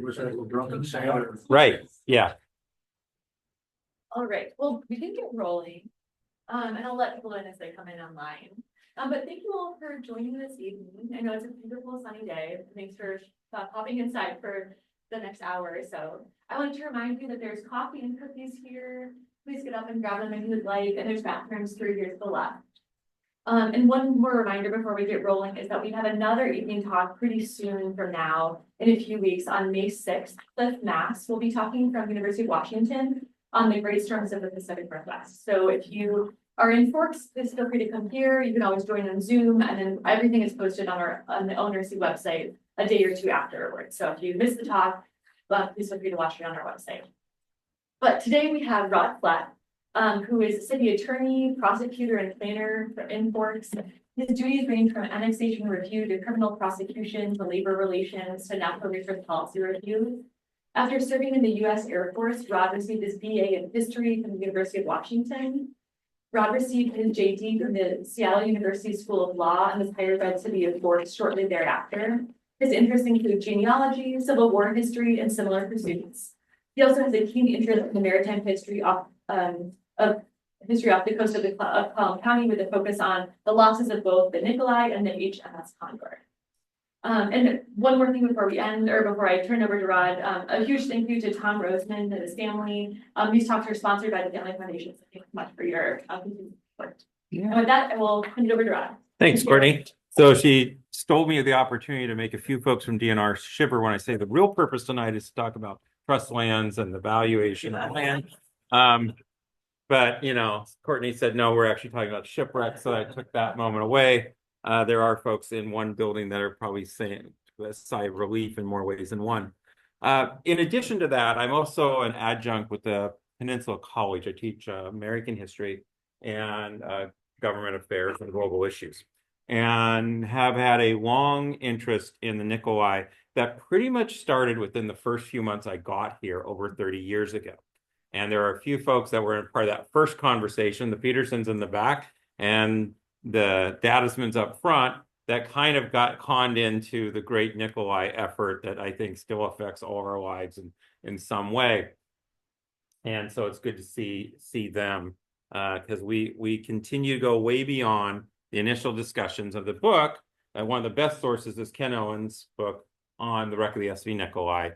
He was a drunken sailor. Right, yeah. All right, well, we can get rolling. And I'll let people in as they come in online. But thank you all for joining this evening. I know it's a beautiful sunny day. Thanks for popping inside for the next hour or so. I want to remind you that there's coffee and cookies here. Please get up and grab them if you would like, and there's bathrooms through here to the left. And one more reminder before we get rolling is that we have another evening talk pretty soon from now, in a few weeks, on May 6th, Cliff Mass. We'll be talking from University of Washington on the great storms of the Pacific Northwest. So if you are in Forks, please feel free to come here. You can always join on Zoom, and then everything is posted on the ONRC website a day or two afterwards. So if you missed the talk, please feel free to watch it on our website. But today we have Rod Fleck, who is a city attorney, prosecutor, and planner in Forks. His duties range from annexation review to criminal prosecution to labor relations to natural resource policy review. After serving in the U.S. Air Force, Rod received his BA in history from the University of Washington. Rod received his JD from the Seattle University School of Law and was hired by the city of Forks shortly thereafter. His interests include genealogy, Civil War history, and similar pursuits. He also has a keen interest in the maritime history off the coast of Quillayute County, with a focus on the losses of both the Nikolai and the HMS Condor. And one more thing before we end, or before I turn over to Rod, a huge thank you to Tom Roseman and his family. These talks are sponsored by the Family Foundation, so thank you so much for your support. Yeah. And with that, I will hand it over to Rod. Thanks, Courtney. So she stole me the opportunity to make a few folks from DNR shiver when I say the real purpose tonight is to talk about trust lands and the valuation of land. But, you know, Courtney said, no, we're actually talking about Shipwreck, so I took that moment away. There are folks in one building that are probably saying a sigh of relief in more ways than one. In addition to that, I'm also an adjunct with the Peninsula College. I teach American history and government affairs and global issues, and have had a long interest in the Nikolai that pretty much started within the first few months I got here over 30 years ago. And there are a few folks that were in part of that first conversation, the Petersons in the back and the Dadismans up front, that kind of got conned into the great Nikolai effort that I think still affects all our lives in some way. And so it's good to see them because we continue to go way beyond the initial discussions of the book. One of the best sources is Ken Owen's book on the wreck of the SV Nikolai.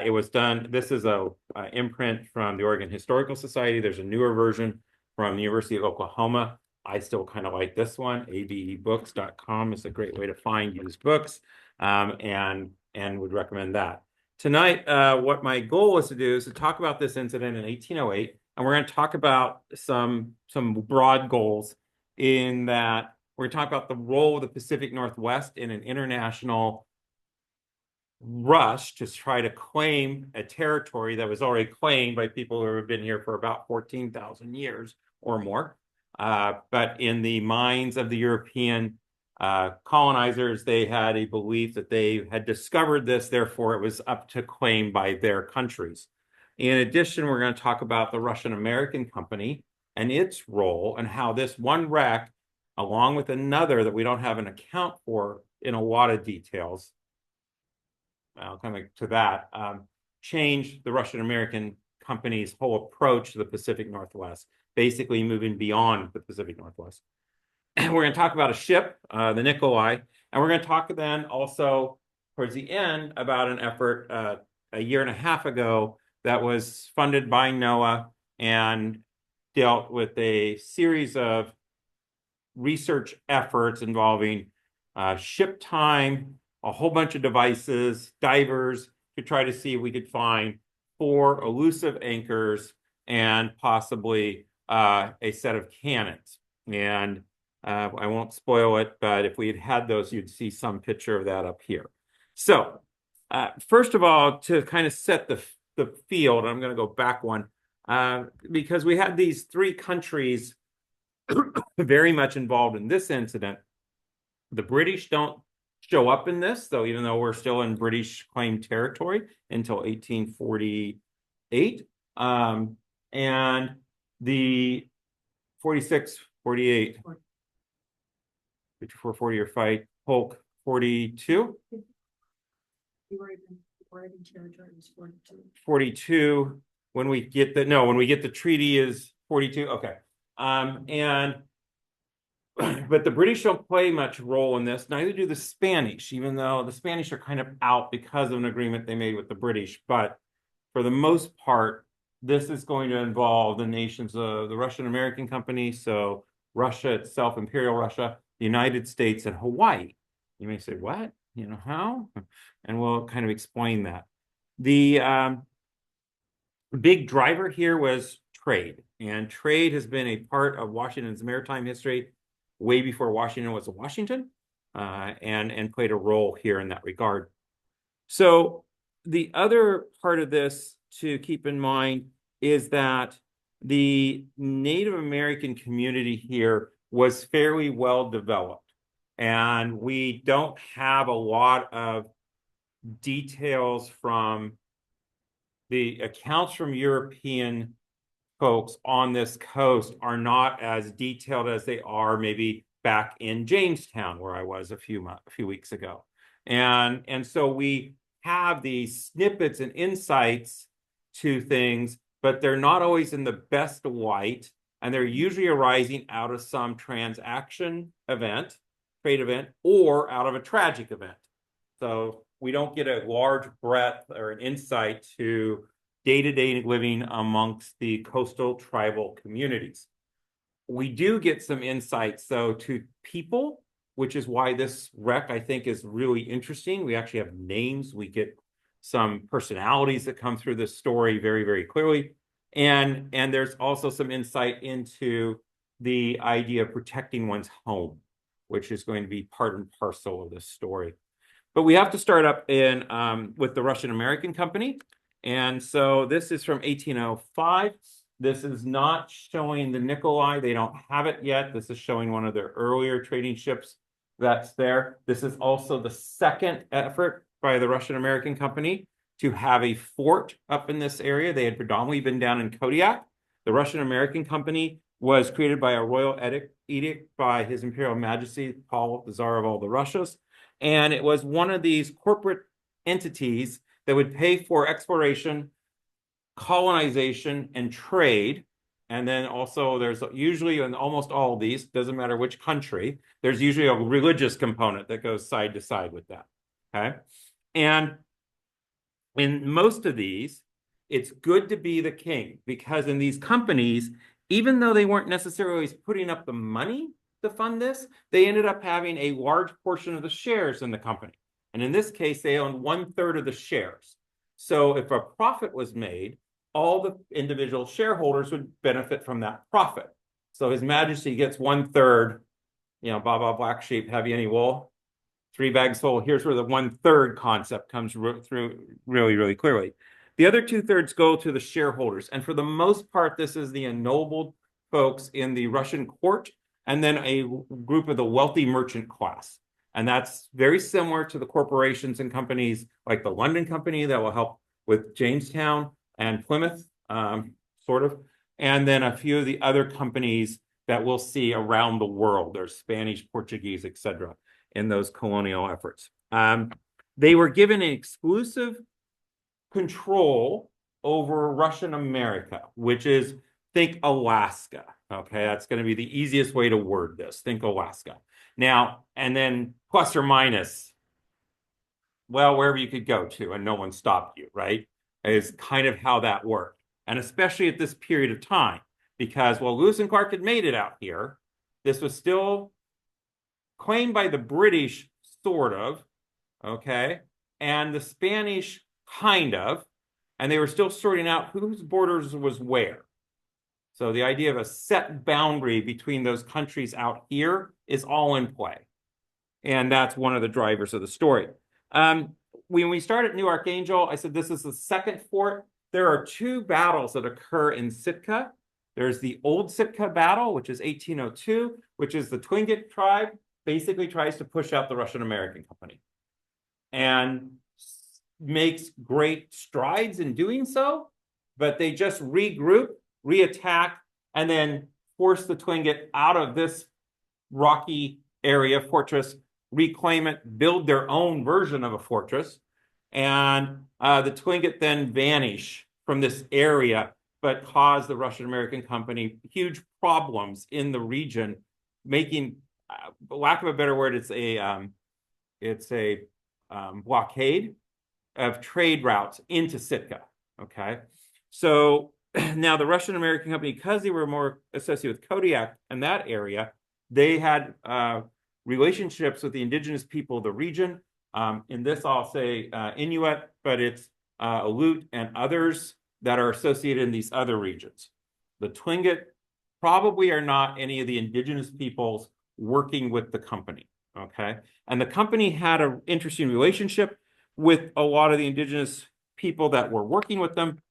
It was done, this is a imprint from the Oregon Historical Society. There's a newer version from the University of Oklahoma. I still kind of like this one. abebooks.com is a great way to find used books, and would recommend that. Tonight, what my goal is to do is to talk about this incident in 1808, and we're going to talk about some broad goals in that we're going to talk about the role of the Pacific Northwest in an international rush to try to claim a territory that was already claimed by people who have been here for about 14,000 years or more. But in the minds of the European colonizers, they had a belief that they had discovered this, therefore it was up to claim by their countries. In addition, we're going to talk about the Russian-American Company and its role, and how this one wreck, along with another that we don't have an account for in a lot of details, I'll come to that, changed the Russian-American Company's whole approach to the Pacific Northwest, basically moving beyond the Pacific Northwest. And we're going to talk about a ship, the Nikolai, and we're going to talk then also towards the end about an effort a year and a half ago that was funded by NOAA and dealt with a series of research efforts involving ship time, a whole bunch of devices, divers, to try to see if we could find 4 elusive anchors and possibly a set of cannons. And I won't spoil it, but if we had had those, you'd see some picture of that up here. So first of all, to kind of set the field, I'm going to go back one, because we had these 3 countries very much involved in this incident. The British don't show up in this, though, even though we're still in British claimed territory until 1848. And the 46, 48, 54, 40 or fight, Polk 42. Oregon territory is 42. 42. When we get the treaty is 42. Okay. And but the British don't play much role in this. Neither do the Spanish, even though the Spanish are kind of out because of an agreement they made with the British. But for the most part, this is going to involve the nations of the Russian American Company. So Russia itself, Imperial Russia, the United States, and Hawaii. You may say, what? How? And we'll kind of explain that. The big driver here was trade. And trade has been a part of Washington's maritime history way before Washington was a Washington, and played a role here in that regard. So the other part of this to keep in mind is that the Native American community here was fairly well developed. And we don't have a lot of details from the accounts from European folks on this coast are not as detailed as they are maybe back in Jamestown, where I was a few weeks ago. And so we have these snippets and insights to things, but they're not always in the best light, and they're usually arising out of some transaction event, trade event, or out of a tragic event. So we don't get a large breadth or an insight to day-to-day living amongst the coastal tribal communities. We do get some insights, though, to people, which is why this wreck, I think, is really interesting. We actually have names. We get some personalities that come through this story very, very clearly. And there's also some insight into the idea of protecting one's home, which is going to be part and parcel of this story. But we have to start up with the Russian American Company. And so this is from 1805. This is not showing the Nikolai. They don't have it yet. This is showing one of their earlier trading ships that's there. This is also the second effort by the Russian American Company to have a fort up in this area. They had predominantly been down in Kodiak. The Russian American Company was created by a royal edict by His Imperial Majesty, Paul, the Tsar of all the Russias. And it was one of these corporate entities that would pay for exploration, colonization, and trade. And then also there's usually in almost all of these, doesn't matter which country, there's usually a religious component that goes side to side with that, okay? And in most of these, it's good to be the king, because in these companies, even though they weren't necessarily putting up the money to fund this, they ended up having a large portion of the shares in the company. And in this case, they owned 1/3 of the shares. So if a profit was made, all the individual shareholders would benefit from that profit. So His Majesty gets 1/3, blah, black sheep, have you any wool? 3 bags full. Here's where the 1/3 concept comes through really, really clearly. The other 2/3 go to the shareholders. And for the most part, this is the ennobled folks in the Russian court, and then a group of the wealthy merchant class. And that's very similar to the corporations and companies like the London Company that will help with Jamestown and Plymouth, sort of. And then a few of the other companies that we'll see around the world. There's Spanish, Portuguese, etc. in those colonial efforts. They were given an exclusive control over Russian America, which is, think Alaska. Okay, that's going to be the easiest way to word this. Think Alaska. Now, and then plus or minus, well, wherever you could go to and no one stopped you, right? Is kind of how that worked. And especially at this period of time, because while Lewis and Clark had made it out here, this was still claimed by the British, sort of, okay, and the Spanish, kind of, and they were still sorting out whose borders was where. So the idea of a set boundary between those countries out here is all in play. And that's one of the drivers of the story. When we started New Archangel, I said this is the second fort. There are 2 battles that occur in Sitka. There's the Old Sitka battle, which is 1802, which is the Tlingit tribe basically tries to push out the Russian American Company and makes great strides in doing so, but they just regroup, reattack, and then force the Tlingit out of this rocky area, fortress, reclaim it, build their own version of a fortress, And the Tlingit then vanish from this area, but cause the Russian-American company huge problems in the region, making, for lack of a better word, it's a blockade of trade routes into Sitka. Okay, so now the Russian American company, because they were more associated with Kodiak and that area, they had relationships with the indigenous people of the region. In this, I'll say Inuit, but it's Quileute and others that are associated in these other regions. The Tlingit probably are not any of the indigenous peoples working with the company. Okay, and the company had an interesting relationship with a lot of the indigenous people that were working with them.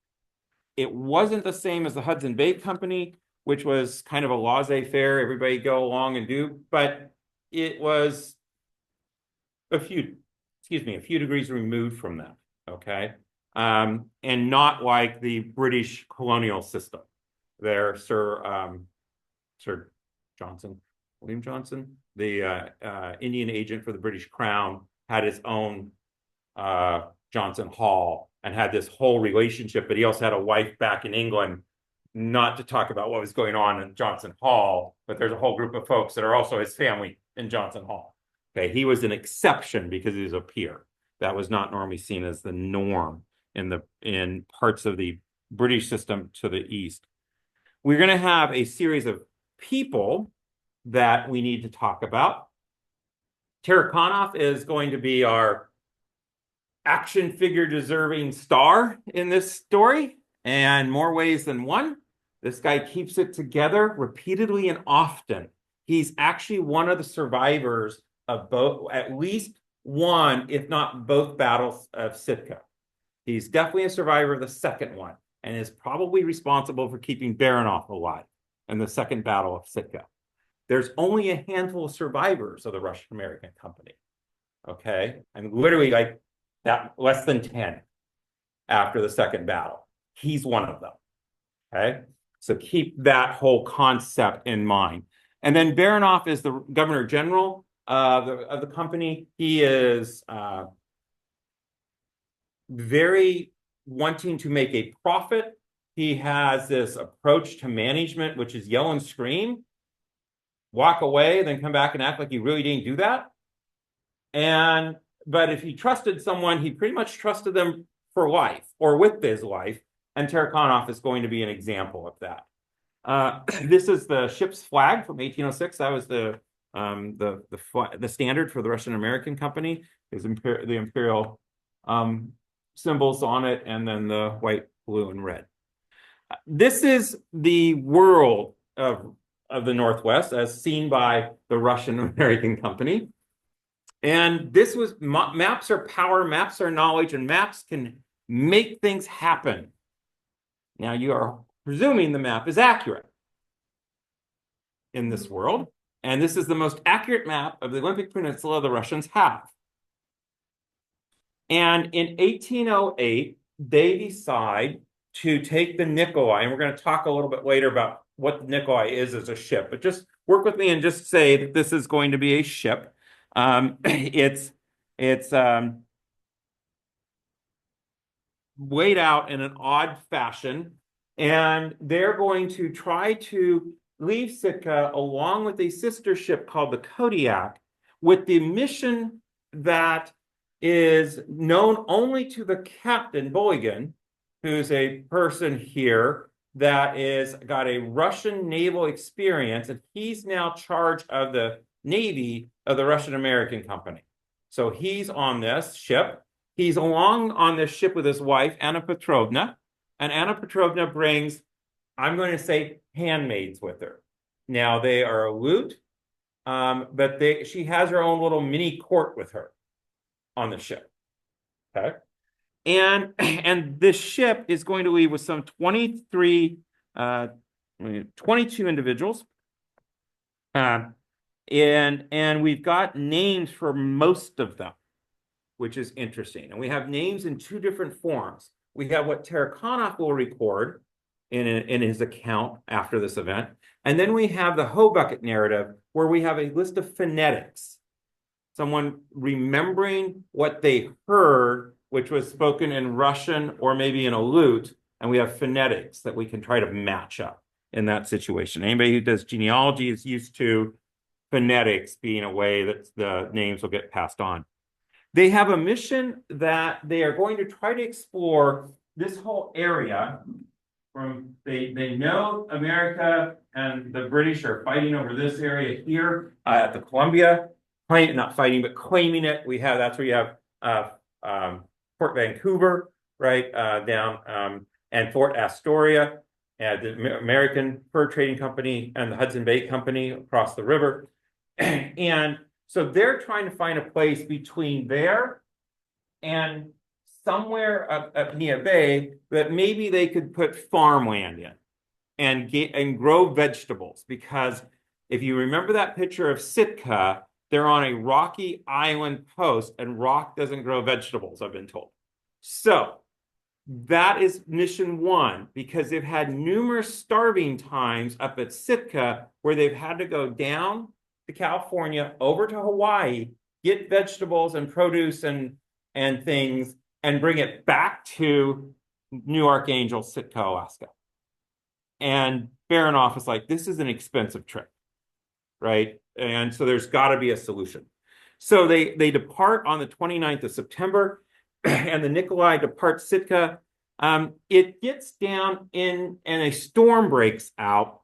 It wasn't the same as the Hudson Bay Company, which was kind of a laissez-faire, everybody go along and do, but it was a few degrees removed from that, okay? And not like the British colonial system. There, Sir Johnson, William Johnson, the Indian agent for the British Crown, had his own Johnson Hall and had this whole relationship, but he also had a wife back in England, not to talk about what was going on in Johnson Hall, but there's a whole group of folks that are also his family in Johnson Hall. Okay, he was an exception because he was a peer. That was not normally seen as the norm in parts of the British system to the east. We're going to have a series of people that we need to talk about. Tarakanov is going to be our action figure deserving star in this story, and more ways than one. This guy keeps it together repeatedly and often. He's actually one of the survivors of both, at least one, if not both battles of Sitka. He's definitely a survivor of the second one and is probably responsible for keeping Baranov alive in the second battle of Sitka. There's only a handful of survivors of the Russian-American company. Okay, and literally like that, less than 10 after the second battle. He's one of them. Okay, so keep that whole concept in mind. And then Baranov is the governor general of the company. He is very wanting to make a profit. He has this approach to management, which is yell and scream, walk away, then come back and act like you really didn't do that. But if he trusted someone, he pretty much trusted them for life or with his life. And Tarakanov is going to be an example of that. This is the ship's flag from 1806. That was the standard for the Russian American company. Is the imperial symbols on it, and then the white, blue, and red. This is the world of the Northwest as seen by the Russian American company. And this was, maps are power, maps are knowledge, and maps can make things happen. Now you are presuming the map is accurate in this world. And this is the most accurate map of the Olympic Peninsula the Russians have. And in 1808, they decide to take the Nikolai, and we're going to talk a little bit later about what the Nikolai is as a ship, but just work with me and just say that this is going to be a ship. It's laid out in an odd fashion, and they're going to try to leave Sitka along with a sister ship called the Kodiak with the mission that is known only to the captain, Boygan, who's a person here that is got a Russian naval experience, and he's now charge of the Navy of the Russian American company. So he's on this ship. He's along on this ship with his wife, Anna Petrovna, and Anna Petrovna brings, I'm going to say, handmaids with her. Now they are a Quileute, but she has her own little mini court with her on the ship. Okay. And this ship is going to leave with some 22 individuals. And we've got names for most of them, which is interesting. And we have names in two different forms. We have what Tarakanov will record in his account after this event. And then we have the Hoh bucket narrative, where we have a list of phonetics. Someone remembering what they heard which was spoken in Russian or maybe in Quileute, and we have phonetics that we can try to match up in that situation. Anybody who does genealogy is used to phonetics being a way that the names will get passed on. They have a mission that they are going to try to explore this whole area. They know America and the British are fighting over this area here at the Columbia, not fighting, but claiming it. That's where you have Fort Vancouver, right, down, and Fort Astoria, the American Fur Trading Company and the Hudson Bay Company across the river. And so they're trying to find a place between there and somewhere up near Bay that maybe they could put farmland in and grow vegetables. Because if you remember that picture of Sitka, they're on a rocky island coast and rock doesn't grow vegetables, I've been told. So that is mission one, because they've had numerous starving times up at Sitka where they've had to go down to California, over to Hawaii, get vegetables and produce and things, and bring it back to New Archangel, Sitka, Alaska. And Baranoff is like, this is an expensive trip, right? And so there's got to be a solution. So they depart on the 29th of September, and the Nikolai departs Sitka. It gets down and a storm breaks out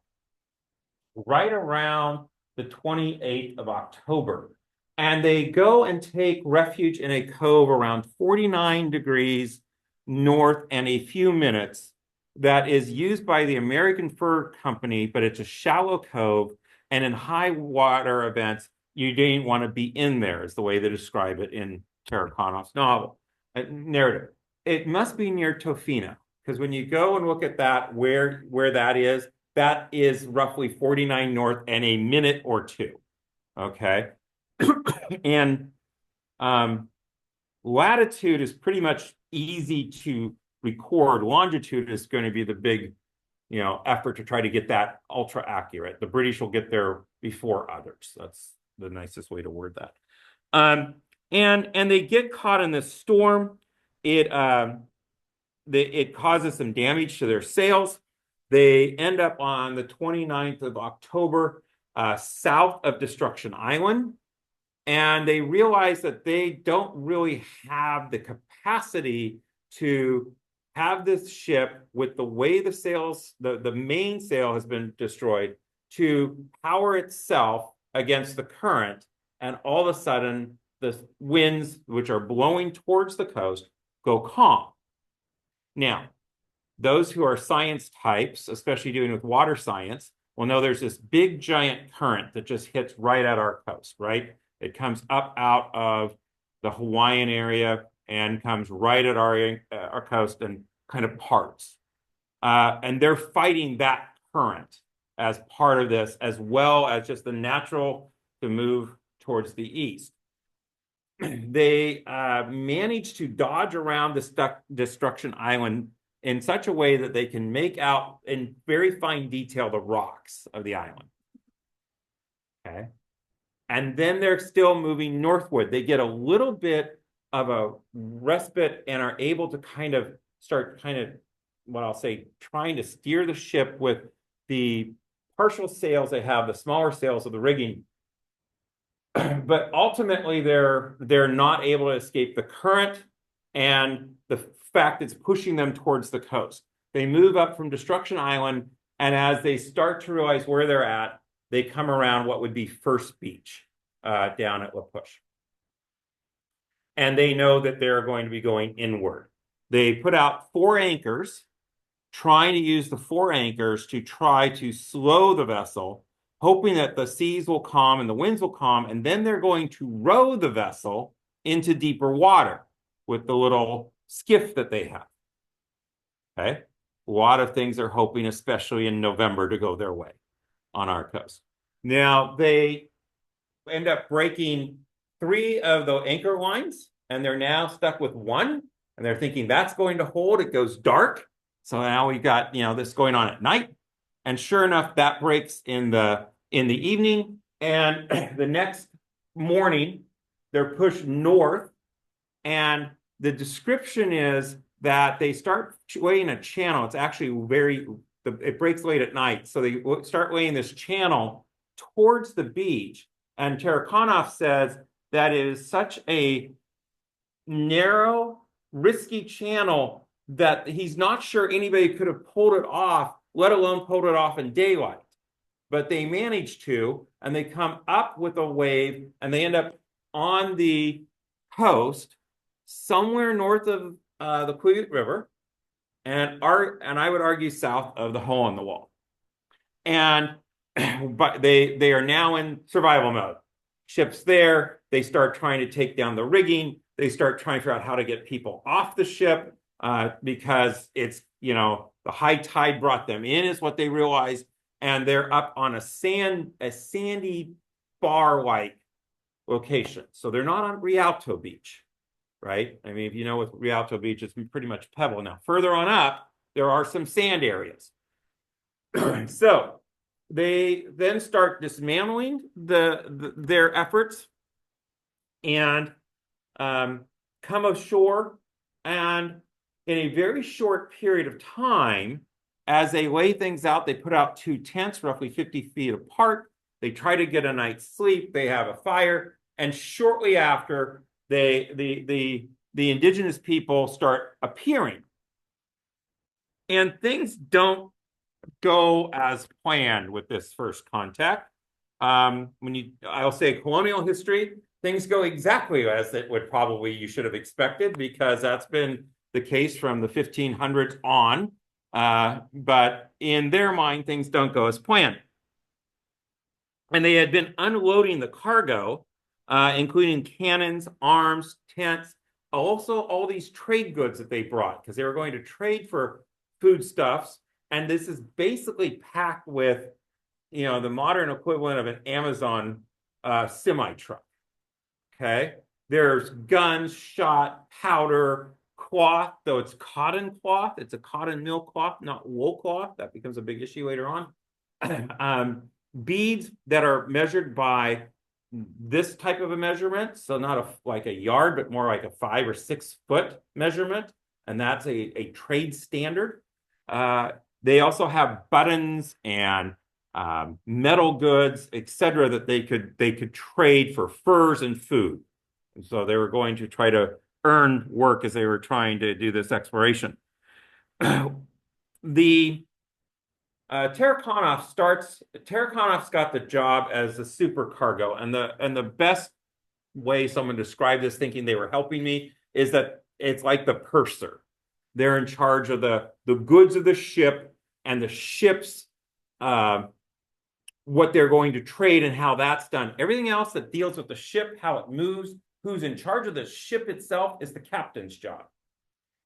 right around the 28th of October. And they go and take refuge in a cove around 49 degrees north and a few minutes that is used by the American Fur Company, but it's a shallow cove. And in high water events, you didn't want to be in there, is the way they describe it in Tarakonoff's novel narrative. It must be near Tofino, because when you go and look at that, where that is roughly 49 north and a minute or two, okay? And latitude is pretty much easy to record. Longitude is going to be the big, effort to try to get that ultra accurate. The British will get there before others. That's the nicest way to word that. And they get caught in this storm. It causes some damage to their sails. They end up on the 29th of October, south of Destruction Island. And they realize that they don't really have the capacity to have this ship, with the way the sails, the main sail has been destroyed, to power itself against the current. And all of a sudden, the winds, which are blowing towards the coast, go calm. Now, those who are science types, especially dealing with water science, will know there's this big giant current that just hits right at our coast, right? It comes up out of the Hawaiian area and comes right at our coast and kind of parts. And they're fighting that current as part of this, as well as just the natural to move towards the east. They manage to dodge around the Destruction Island in such a way that they can make out in very fine detail the rocks of the island. Okay. And then they're still moving northward. They get a little bit of a respite and are able to start what I'll say, trying to steer the ship with the partial sails they have, the smaller sails of the rigging. But ultimately, they're not able to escape the current and the fact it's pushing them towards the coast. They move up from Destruction Island, and as they start to realize where they're at, they come around what would be First Beach down at La Push. And they know that they're going to be going inward. They put out 4 anchors, trying to use the 4 anchors to try to slow the vessel, hoping that the seas will calm and the winds will calm, and then they're going to row the vessel into deeper water with the little skiff that they have. Okay? A lot of things they're hoping, especially in November, to go their way on our coast. Now, they end up breaking 3 of the anchor lines, and they're now stuck with 1, and they're thinking that's going to hold. It goes dark. So now we got, this going on at night. And sure enough, that breaks in the evening. And the next morning, they're pushed north. And the description is that they start weighing a channel. It's actually it breaks late at night. So they start weighing this channel towards the beach. And Tarakanov says that it is such a narrow, risky channel that he's not sure anybody could have pulled it off, let alone pulled it off in daylight. But they manage to, and they come up with a wave, and they end up on the coast, somewhere north of the Quileute River, and I would argue south of the hole in the wall. And but they are now in survival mode. Ship's there. They start trying to take down the rigging. They start trying to figure out how to get people off the ship because it's, the high tide brought them in is what they realize. And they're up on a sandy bar-like location. So they're not on Rialto Beach, right? I mean, if you know with Rialto Beach, it's pretty much pebble. Now, further on up, there are some sand areas. So they then start dismantling their efforts and come ashore. And in a very short period of time, as they lay things out, they put out 2 tents roughly 50 feet apart. They try to get a night's sleep. They have a fire. And shortly after, the indigenous people start appearing. And things don't go as planned with this first contact. I'll say colonial history, things go exactly as it would probably you should have expected, because that's been the case from the 1500s on. But in their mind, things don't go as planned. And they had been unloading the cargo, including cannons, arms, tents, also all these trade goods that they brought, because they were going to trade for foodstuffs. And this is basically packed with, the modern equivalent of an Amazon semi-truck. Okay. There's guns, shot, powder, cloth, though it's cotton cloth. It's a cotton mill cloth, not wool cloth. That becomes a big issue later on. Beads that are measured by this type of a measurement. So not like a yard, but more like a 5 or 6 foot measurement. And that's a trade standard. They also have buttons and metal goods, etc., that they could trade for furs and food. And so they were going to try to earn work as they were trying to do this exploration. The Tarakanov's got the job as a supercargo, and the best way someone described this, thinking they were helping me, is that it's like the purser. They're in charge of the goods of the ship and the ship's what they're going to trade and how that's done. Everything else that deals with the ship, how it moves, who's in charge of the ship itself is the captain's job.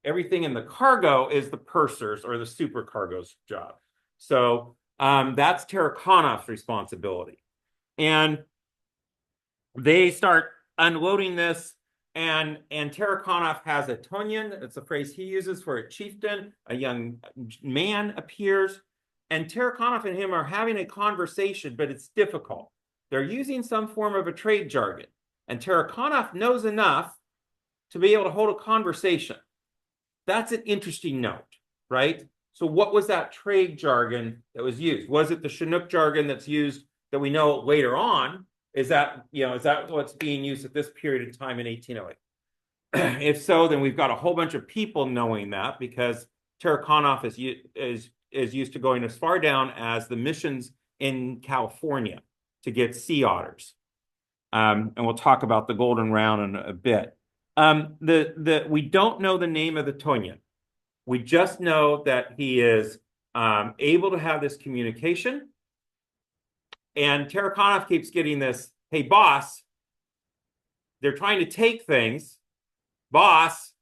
Everything in the cargo is the purser's or the supercargo's job. So that's Tarakanov's responsibility. And they start unloading this, and Tarakanov has a Tonyan. It's a phrase he uses for a chieftain. A young man appears, and Tarakanov and him are having a conversation, but it's difficult. They're using some form of a trade jargon, and Tarakanov knows enough to be able to hold a conversation. That's an interesting note, right? So what was that trade jargon that was used? Was it the Chinook jargon that's used that we know later on? Is that what's being used at this period of time in 1808? If so, then we've got a whole bunch of people knowing that, because Tarakanov is used to going as far down as the missions in California to get sea otters. And we'll talk about the Golden Round in a bit. We don't know the name of the Tonyan. We just know that he is able to have this communication. And Tarakanov keeps getting this, hey, boss, they're trying to take things. Boss,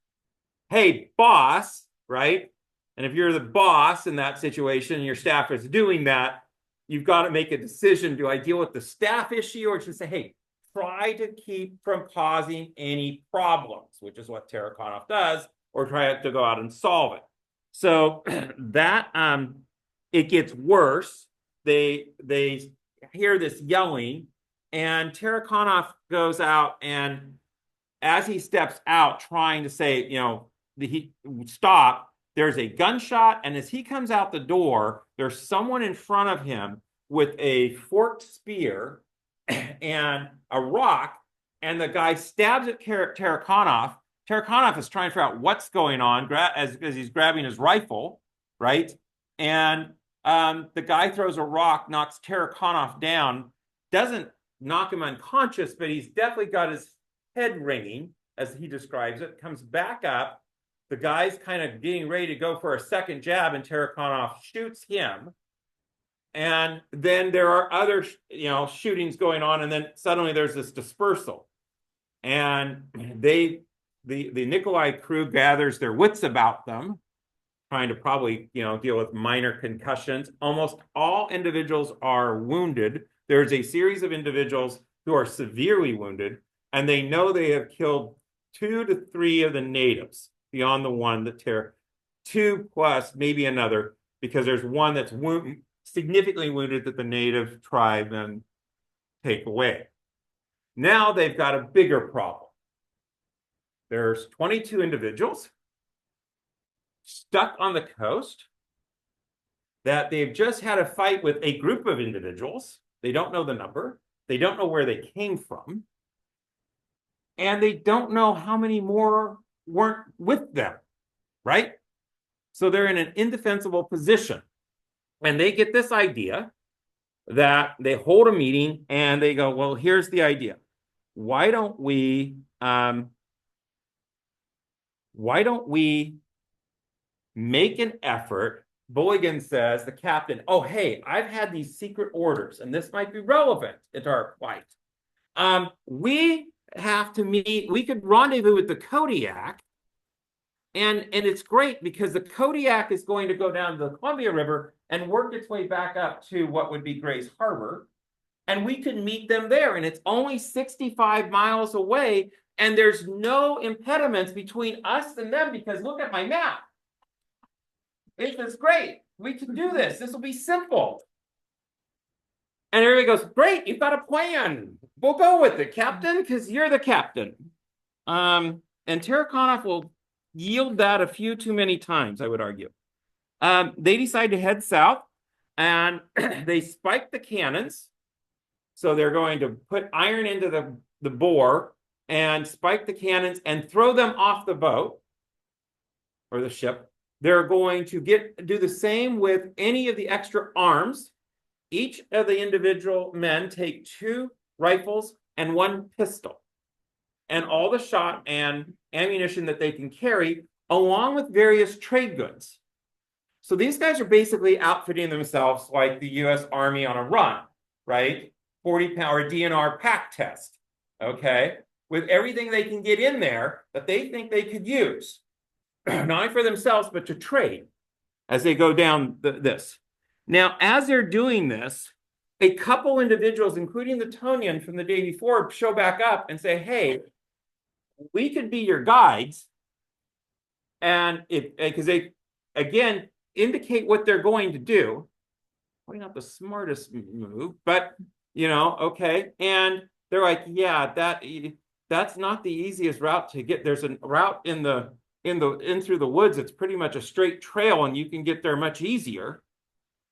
hey, boss, right? And if you're the boss in that situation, your staff is doing that, you've got to make a decision. Do I deal with the staff issue, or just say, hey, try to keep from causing any problems, which is what Tarakanov does, or try to go out and solve it. So that it gets worse. They hear this yelling, and Tarakanov goes out and as he steps out trying to say, he stop, there's a gunshot. And as he comes out the door, there's someone in front of him with a forked spear and a rock. And the guy stabs at Tarakanov. Tarakanov is trying to figure out what's going on as he's grabbing his rifle, right? And the guy throws a rock, knocks Tarakanov down, doesn't knock him unconscious, but he's definitely got his head ringing, as he describes it, comes back up. The guy's kind of getting ready to go for a second jab, and Tarakanov shoots him. And then there are other, shootings going on, and then suddenly there's this dispersal. And the Nikolai crew gathers their wits about them, trying to probably, deal with minor concussions. Almost all individuals are wounded. There's a series of individuals who are severely wounded, and they know they have killed 2 to 3 of the natives beyond the one that 2 plus maybe another, because there's one that's significantly wounded that the native tribe then take away. Now they've got a bigger problem. There's 22 individuals stuck on the coast that they've just had a fight with a group of individuals. They don't know the number. They don't know where they came from. And they don't know how many more weren't with them, right? So they're in an indefensible position. And they get this idea that they hold a meeting and they go, well, here's the idea. Why don't we make an effort? Bulligan says, the captain, oh, hey, I've had these secret orders, and this might be relevant to our fight. We have to meet, we could rendezvous with the Kodiak, and it's great because the Kodiak is going to go down to the Columbia River and work its way back up to what would be Grace Harbor, and we could meet them there, and it's only 65 miles away, and there's no impediments between us and them because look at my map. This is great. We can do this. This will be simple. And everybody goes, great, you've got a plan. We'll go with it, Captain, because you're the captain. And Tarakanov will yield that a few too many times, I would argue. They decide to head south, and they spike the cannons. So they're going to put iron into the bore and spike the cannons and throw them off the boat or the ship. They're going to do the same with any of the extra arms. Each of the individual men take 2 rifles and 1 pistol, and all the shot and ammunition that they can carry, along with various trade goods. So these guys are basically outfitting themselves like the U.S. Army on a run, right? 40-pound DNR pack test, okay? With everything they can get in there that they think they could use. Not only for themselves, but to trade as they go down this. Now, as they're doing this, a couple individuals, including the Tonian from the day before, show back up and say, hey, we could be your guides. And because they, again, indicate what they're going to do. Probably not the smartest move, but, okay. And they're like, yeah, that's not the easiest route to get. There's a route in through the woods. It's pretty much a straight trail and you can get there much easier.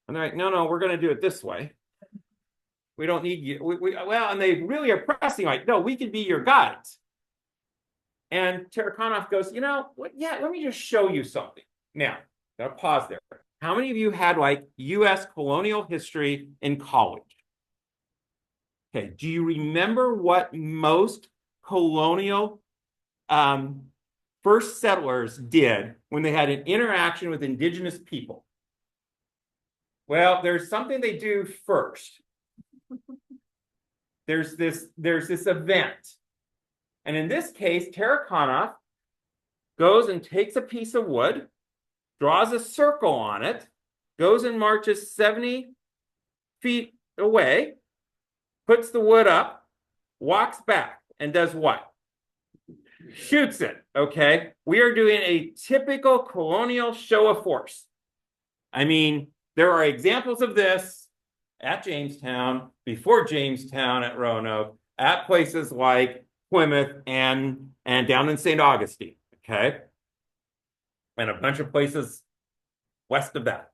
And they're like, no, we're going to do it this way. We don't need you. And they really are pressing like, no, we can be your guides. And Tarakanov goes, yeah, let me just show you something. Now, gotta pause there. How many of you had like U.S. colonial history in college? Okay, do you remember what most colonial first settlers did when they had an interaction with indigenous people? Well, there's something they do first. There's this event. And in this case, Tarakanov goes and takes a piece of wood, draws a circle on it, goes and marches 70 feet away, puts the wood up, walks back, and does what? Shoots it, okay? We are doing a typical colonial show of force. I mean, there are examples of this at Jamestown, before Jamestown at Roanoke, at places like Plymouth and down in St. Augustine, okay? And a bunch of places west of that.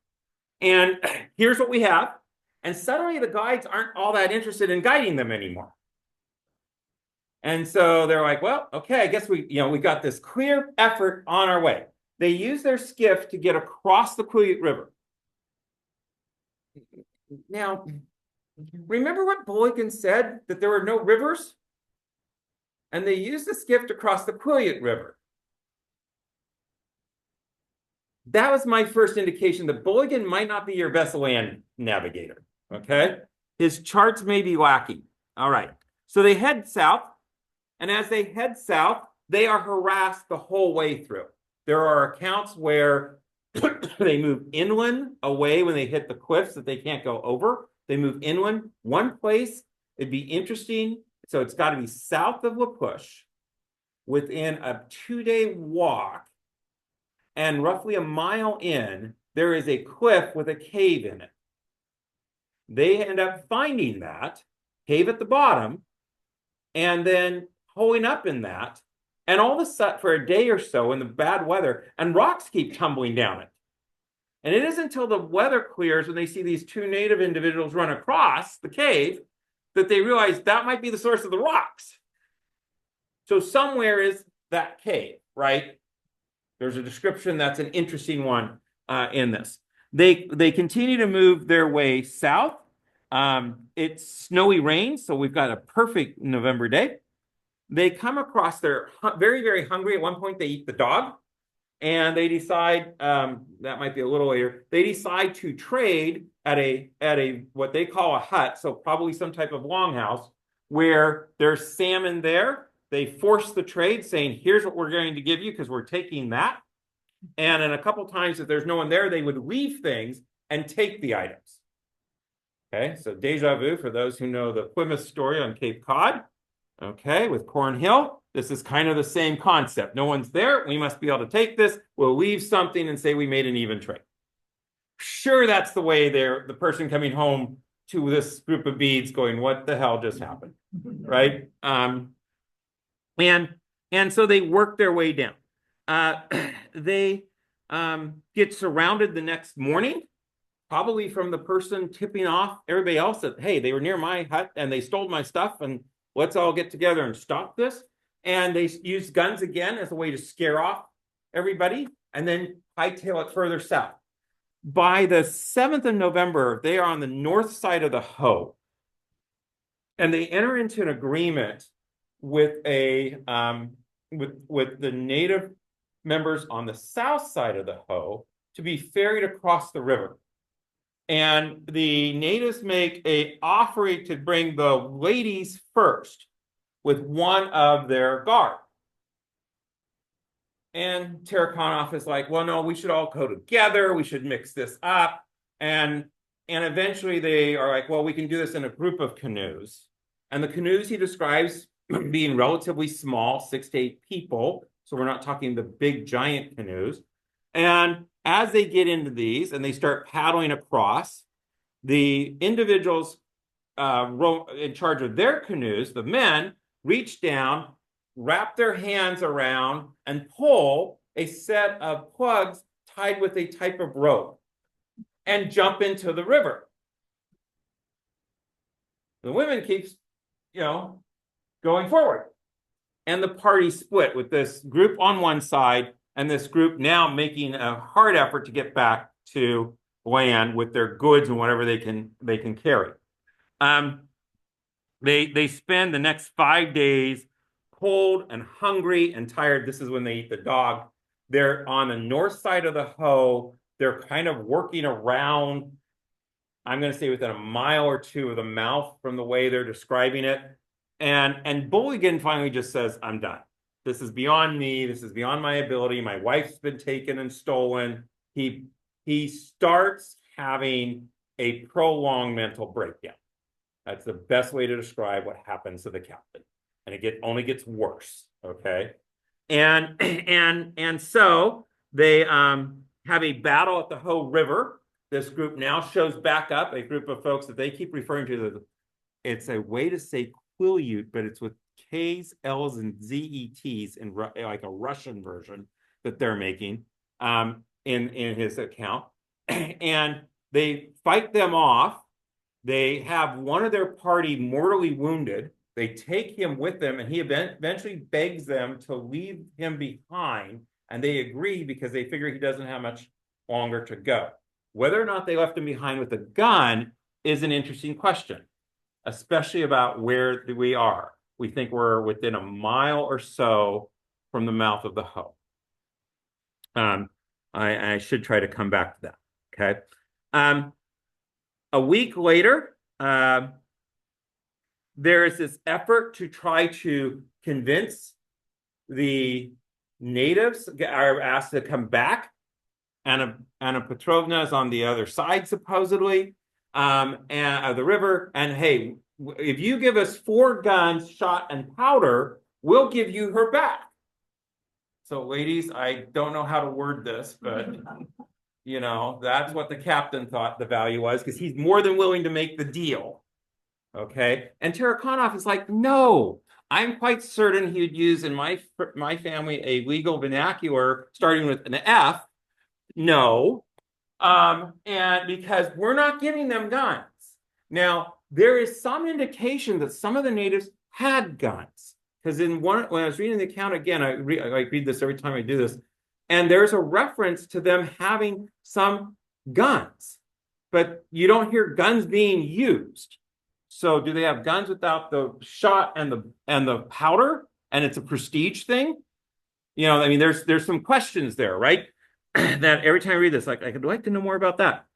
And here's what we have. And suddenly the guides aren't all that interested in guiding them anymore. And so they're like, well, okay, I guess we got this clear effort on our way. They use their skiff to get across the Quillayute River. Now, remember what Boykin said, that there were no rivers? And they used the skiff to cross the Quillayute River. That was my first indication that Boykin might not be your best land navigator, okay? His charts may be lacking. All right, so they head south, and as they head south, they are harassed the whole way through. There are accounts where they move inland away when they hit the cliffs that they can't go over. They move inland. One place, it'd be interesting, so it's got to be south of La Push, within a 2-day walk, and roughly a mile in, there is a cliff with a cave in it. They end up finding that cave at the bottom and then hoeing up in that. And all of a sudden, for a day or so in the bad weather, and rocks keep tumbling down it. And it isn't until the weather clears when they see these two native individuals run across the cave that they realize that might be the source of the rocks. So somewhere is that cave, right? There's a description that's an interesting one in this. They continue to move their way south. It's snowy rain, so we've got a perfect November day. They come across, they're very, very hungry. At one point, they eat the dog, and they decide, that might be a little later, they decide to trade at a what they call a hut, so probably some type of longhouse, where there's salmon there. They force the trade, saying, here's what we're going to give you because we're taking that. And in a couple times, if there's no one there, they would leave things and take the items. Okay, so deja vu for those who know the Plymouth story on Cape Cod. Okay, with Cornhill, this is kind of the same concept. No one's there. We must be able to take this. We'll leave something and say we made an even trade. Sure, that's the way the person coming home to this group of beads going, what the hell just happened, right? And so they work their way down. They get surrounded the next morning, probably from the person tipping off everybody else that, hey, they were near my hut and they stole my stuff, and let's all get together and stop this. And they use guns again as a way to scare off everybody and then hightail it further south. By the 7th of November, they are on the north side of the Hoh. And they enter into an agreement with with the native members on the south side of the Hoh to be ferried across the river. And the natives make an offering to bring the ladies first with one of their guard. And Tarakanov is like, well, no, we should all go together. We should mix this up. And eventually they are like, well, we can do this in a group of canoes. And the canoes he describes being relatively small, 6 to 8 people. So we're not talking the big giant canoes. And as they get into these and they start paddling across, the individuals in charge of their canoes, the men, reach down, wrap their hands around, and pull a set of plugs tied with a type of rope and jump into the river. The women keeps, going forward. And the party split with this group on one side and this group now making a hard effort to get back to land with their goods and whatever they can carry. They spend the next 5 days cold and hungry and tired. This is when they eat the dog. They're on the north side of the Hoh. They're kind of working around, I'm going to say within a mile or two of the mouth from the way they're describing it. And Bulligan finally just says, I'm done. This is beyond me. This is beyond my ability. My wife's been taken and stolen. He starts having a prolonged mental breakdown. That's the best way to describe what happens to the captain. And it only gets worse, okay? And so they have a battle at the Hoh River. This group now shows back up, a group of folks that they keep referring to. It's a way to say Quillayute, but it's with K's, L's, and ZETs in like a Russian version that they're making in his account. And they fight them off. They have one of their party mortally wounded. They take him with them, and he eventually begs them to leave him behind. And they agree because they figure he doesn't have much longer to go. Whether or not they left him behind with a gun is an interesting question, especially about where we are. We think we're within a mile or so from the mouth of the Hoh. I should try to come back to that. Okay. A week later, there is this effort to try to convince the natives are asked to come back. Anna Petrovna is on the other side, supposedly, and of the river. And hey, if you give us 4 guns, shot, and powder, we'll give you her back. So, ladies, I don't know how to word this, but you know, that's what the captain thought the value was, because he's more than willing to make the deal. Okay, and Tarakanov is like, no. I'm quite certain he would use in my family a legal vernacular starting with an F. No, and because we're not giving them guns. Now, there is some indication that some of the natives had guns, because when I was reading the account again, I read this every time I do this, and there's a reference to them having some guns, but you don't hear guns being used. So, do they have guns without the shot and the powder, and it's a prestige thing? You know, I mean, there's some questions there, right? That every time I read this, like, I'd like to know more about that.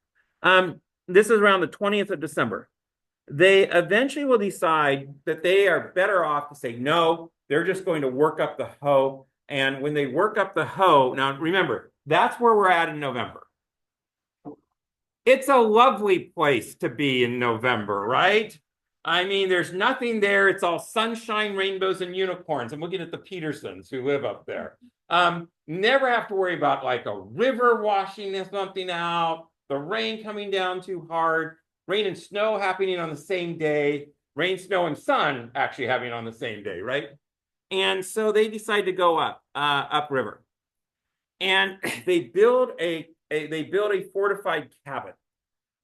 This is around the 20th of December. They eventually will decide that they are better off to say, no, they're just going to work up the Hoh. And when they work up the Hoh, now remember, that's where we're at in November. It's a lovely place to be in November, right? I mean, there's nothing there. It's all sunshine, rainbows, and unicorns. I'm looking at the Petersons who live up there. Never have to worry about like a river washing something out, the rain coming down too hard, rain and snow happening on the same day, rain, snow, and sun actually happening on the same day, right? And so they decide to go upriver, and they build a fortified cabin.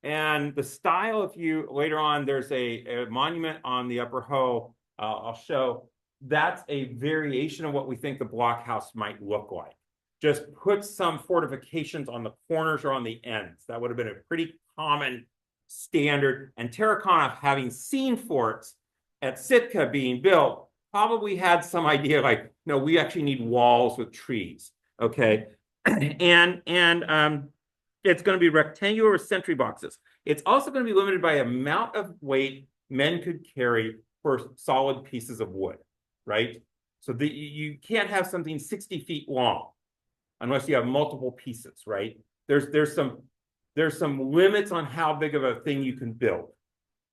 And the style, if you later on, there's a monument on the Upper Hoh, I'll show. That's a variation of what we think the blockhouse might look like. Just put some fortifications on the corners or on the ends. That would have been a pretty common standard. And Tarakanov, having seen forts at Sitka being built, probably had some idea like, no, we actually need walls with trees. Okay. And it's going to be rectangular with sentry boxes. It's also going to be limited by amount of weight men could carry for solid pieces of wood, right? So you can't have something 60 feet long unless you have multiple pieces, right? There's some limits on how big of a thing you can build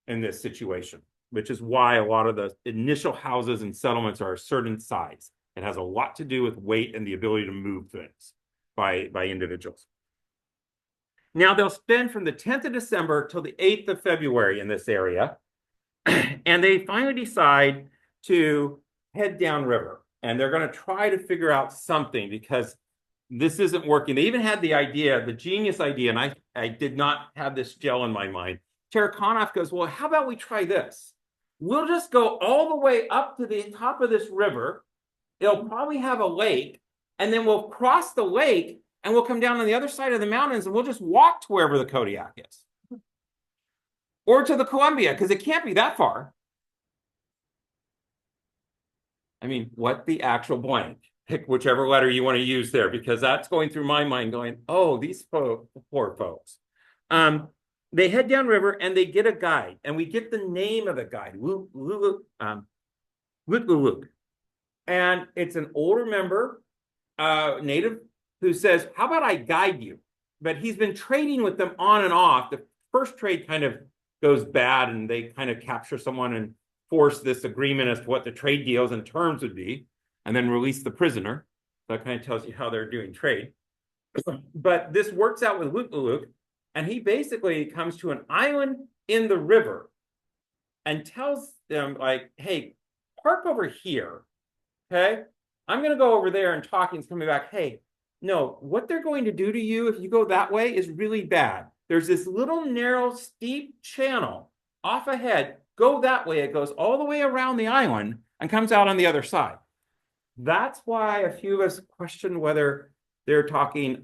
in this situation, which is why a lot of the initial houses and settlements are a certain size. It has a lot to do with weight and the ability to move things by individuals. Now, they'll spend from the 10th of December till the 8th of February in this area. And they finally decide to head downriver. And they're going to try to figure out something because this isn't working. They even had the idea, the genius idea, and I did not have this gel in my mind. Tarakanov goes, well, how about we try this? We'll just go all the way up to the top of this river. It'll probably have a lake. And then we'll cross the lake and we'll come down on the other side of the mountains and we'll just walk to wherever the Kodiak is. Or to the Columbia, because it can't be that far. I mean, what the actual blank? Pick whichever letter you want to use there, because that's going through my mind going, oh, these poor folks. They head downriver and they get a guide. And we get the name of the guide, Quileute. And it's an older member, native, who says, how about I guide you? But he's been trading with them on and off. The first trade kind of goes bad and they kind of capture someone and force this agreement as to what the trade deals and terms would be, and then release the prisoner. That kind of tells you how they're doing trade. But this works out with Quileute, and he basically comes to an island in the river and tells them, like, hey, park over here. Okay. I'm going to go over there and talking is coming back. Hey, no, what they're going to do to you if you go that way is really bad. There's this little narrow, steep channel off ahead. Go that way. It goes all the way around the island and comes out on the other side. That's why a few of us questioned whether they're talking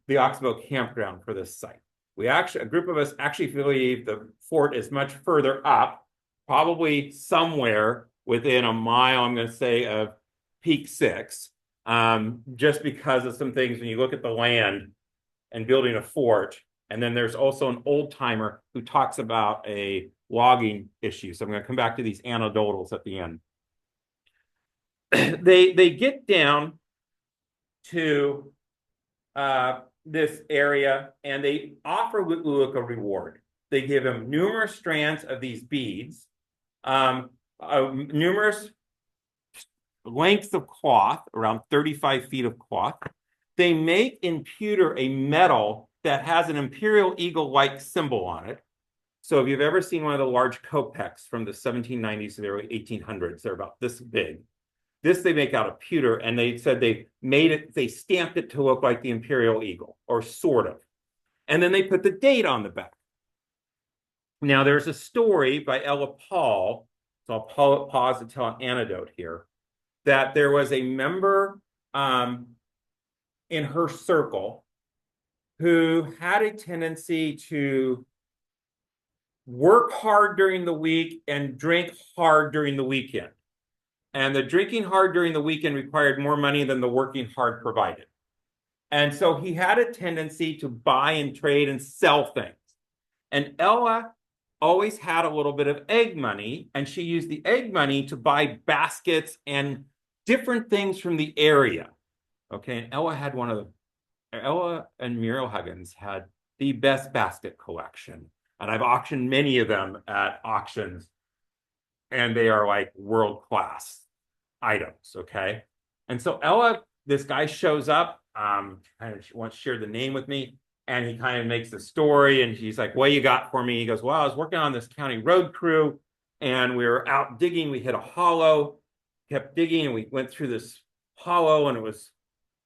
the Oxbow campground for this site. A group of us actually believe the fort is much further up, probably somewhere within a mile, I'm going to say, of Peak 6, just because of some things when you look at the land and building a fort. And then there's also an old timer who talks about a logging issue. So I'm going to come back to these anecdotals at the end. They get down to this area and they offer Quileute a reward. They give him numerous strands of these beads, numerous lengths of cloth, around 35 feet of cloth. They make in pewter a medal that has an imperial eagle-like symbol on it. So if you've ever seen one of the large kopecks from the 1790s to the early 1800s, they're about this big. This they make out of pewter, and they said they stamped it to look like the imperial eagle, or sort of. And then they put the date on the back. Now there's a story by Ella Paul, so I'll pause to tell an anecdote here, that there was a member in her circle who had a tendency to work hard during the week and drink hard during the weekend. And the drinking hard during the weekend required more money than the working hard provided. And so he had a tendency to buy and trade and sell things. And Ella always had a little bit of egg money, and she used the egg money to buy baskets and different things from the area. Okay, and Ella and Muriel Huggins had the best basket collection. And I've auctioned many of them at auctions, and they are like world-class items, okay? And so Ella, this guy shows up, kind of wants to share the name with me, and he kind of makes the story, and he's like, what you got for me? He goes, well, I was working on this county road crew, and we were out digging, we hit a hollow, kept digging, and we went through this hollow, and it was,